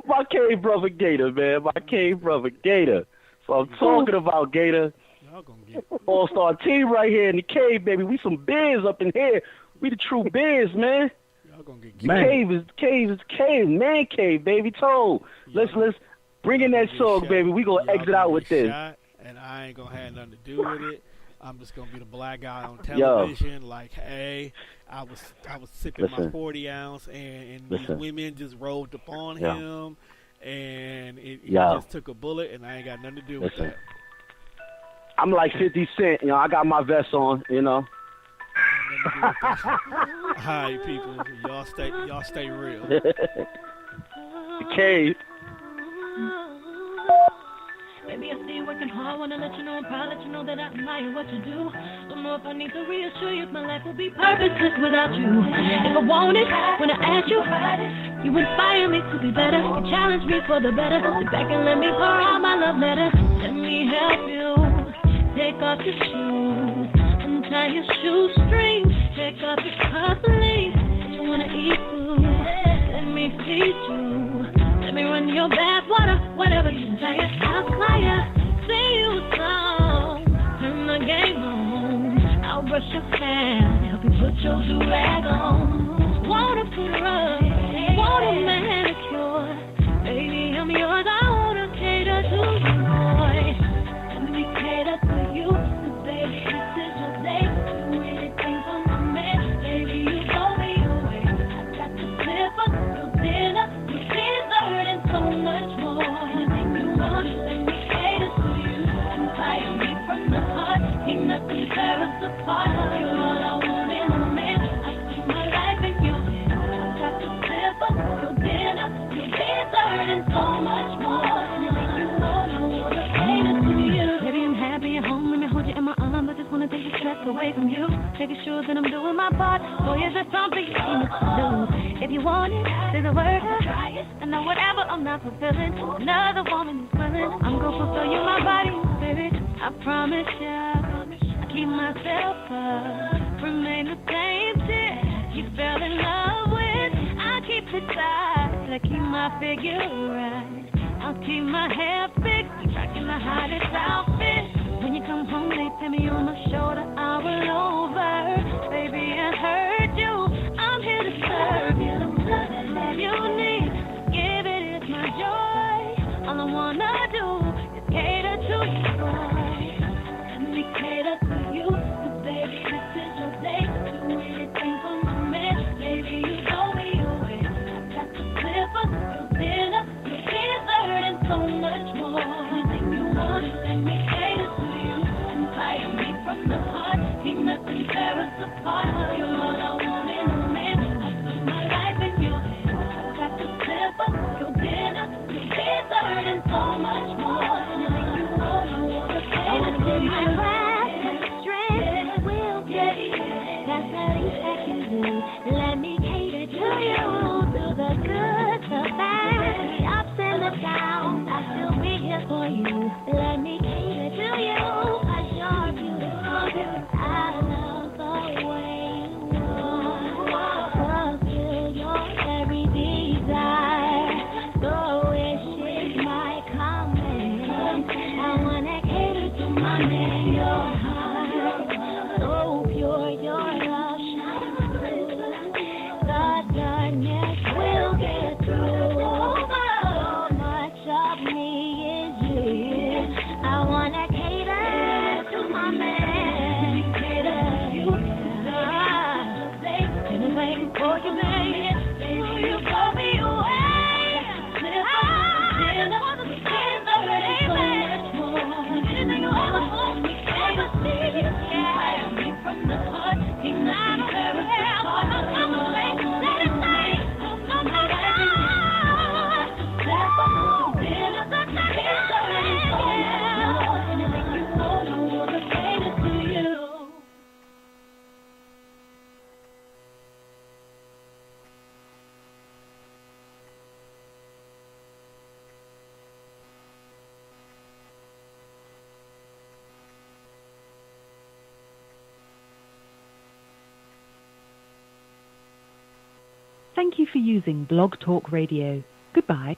My cave brother Gator, man. My cave brother Gator. So I'm talking about Gator. Y'all gonna get All-star team right here in the cave, baby. We some bears up in here. We the true bears, man. y'all gonna get Cave is cave, man cave, baby. Told. Let's bring in that song, baby. We gonna exit out with this. Shot, and I ain't gonna have nothing to do with it. I'm just gonna be the black guy on television. Like, hey, I was sipping my 40 ounce, and these women just rolled upon him, and he just took a bullet, and I ain't got nothing to do with that. I'm like 50 Cent, you know. I got my vest on, you know. Hi, people. Y'all stay real. The cave. Baby, I see you working hard, wanna let you know, I'm proud, let you know that I admire what you do. Don't know if I need to reassure you if my life will be purposeless without you. If I want it, when I ask you, you inspire me to be better. You challenge me for the better. Sit back and let me pour out my love letter. Let me help you. Take off your shoes, untie your shoestrings. Take off your cufflinks. You wanna eat food? Let me feed you. Let me run your bath water, whatever you desire. I'll fire, sing you a song, turn the game on. I'll brush your hair, help you put your do-rag on. Wanna put her up, want a manicure. Baby, I'm yours, I wanna cater to you, boy. Let me cater to you, 'cause baby, this is your day. Do anything for my man, baby, you blow me away. I got to flip up your dinner, your dessert, and so much more. Anything you want, let me cater to you. Inspire me from the heart, ain't nothing tear us apart. You're all I want in a man. I see my life in your hands. I got to flip up your dinner, your dessert, and so much more. Anything you want, I wanna cater to you. Baby, I'm happy at home. Let me hold you in my arms. I just wanna take the stress away from you. Making sure that I'm doing my part. Boy, is there something you need to do? If you want it, say the word. And now whatever I'm not fulfilling, another woman is willing. I'm gonna fulfill you, my body, baby. I promise ya. I keep myself up, remain the same chick you fell in love with. I keep it tight, I keep my figure right. I'll keep my hair fixed, rocking the hottest outfit. When you come home, they tap me on my shoulder, I will over. Baby, I heard you, I'm here to serve you. Love you need, give it is my joy. All I wanna do is cater to you, boy. Let me cater to you, 'cause baby, this is your day. Do anything for my man, baby, you blow me away. I got to flip up your dinner, your dessert, and so much more. Anything you want, let me cater to you. Inspire me from the heart, ain't nothing tear us apart. You're all I want in a man. I put my life in your hands. I got to flip up your dinner, your dessert, and so much more. Anything you want, I wanna cater to you. My breath, my strength, will get it. That's the least I can do. Let me cater to you, to the good, the bad, the ups and the downs. I'll still be here for you. Let me cater to you, 'cause you're beautiful. I love the way you walk, fulfill your every desire. So wishes might come in. I wanna cater to my man, your heart. So pure, your love shines through. The darkness will get through. So much of me is you. I wanna cater to my man. Cater to you. Anything for you, baby. Baby, you blow me away. Flip up the dinner, the dessert, and so much more. Anything you ever want, me ever see. Inspire me from the heart. Ain't nothing tear us apart. You're all I want in a man. I Thank you for using Blog Talk Radio. Goodbye.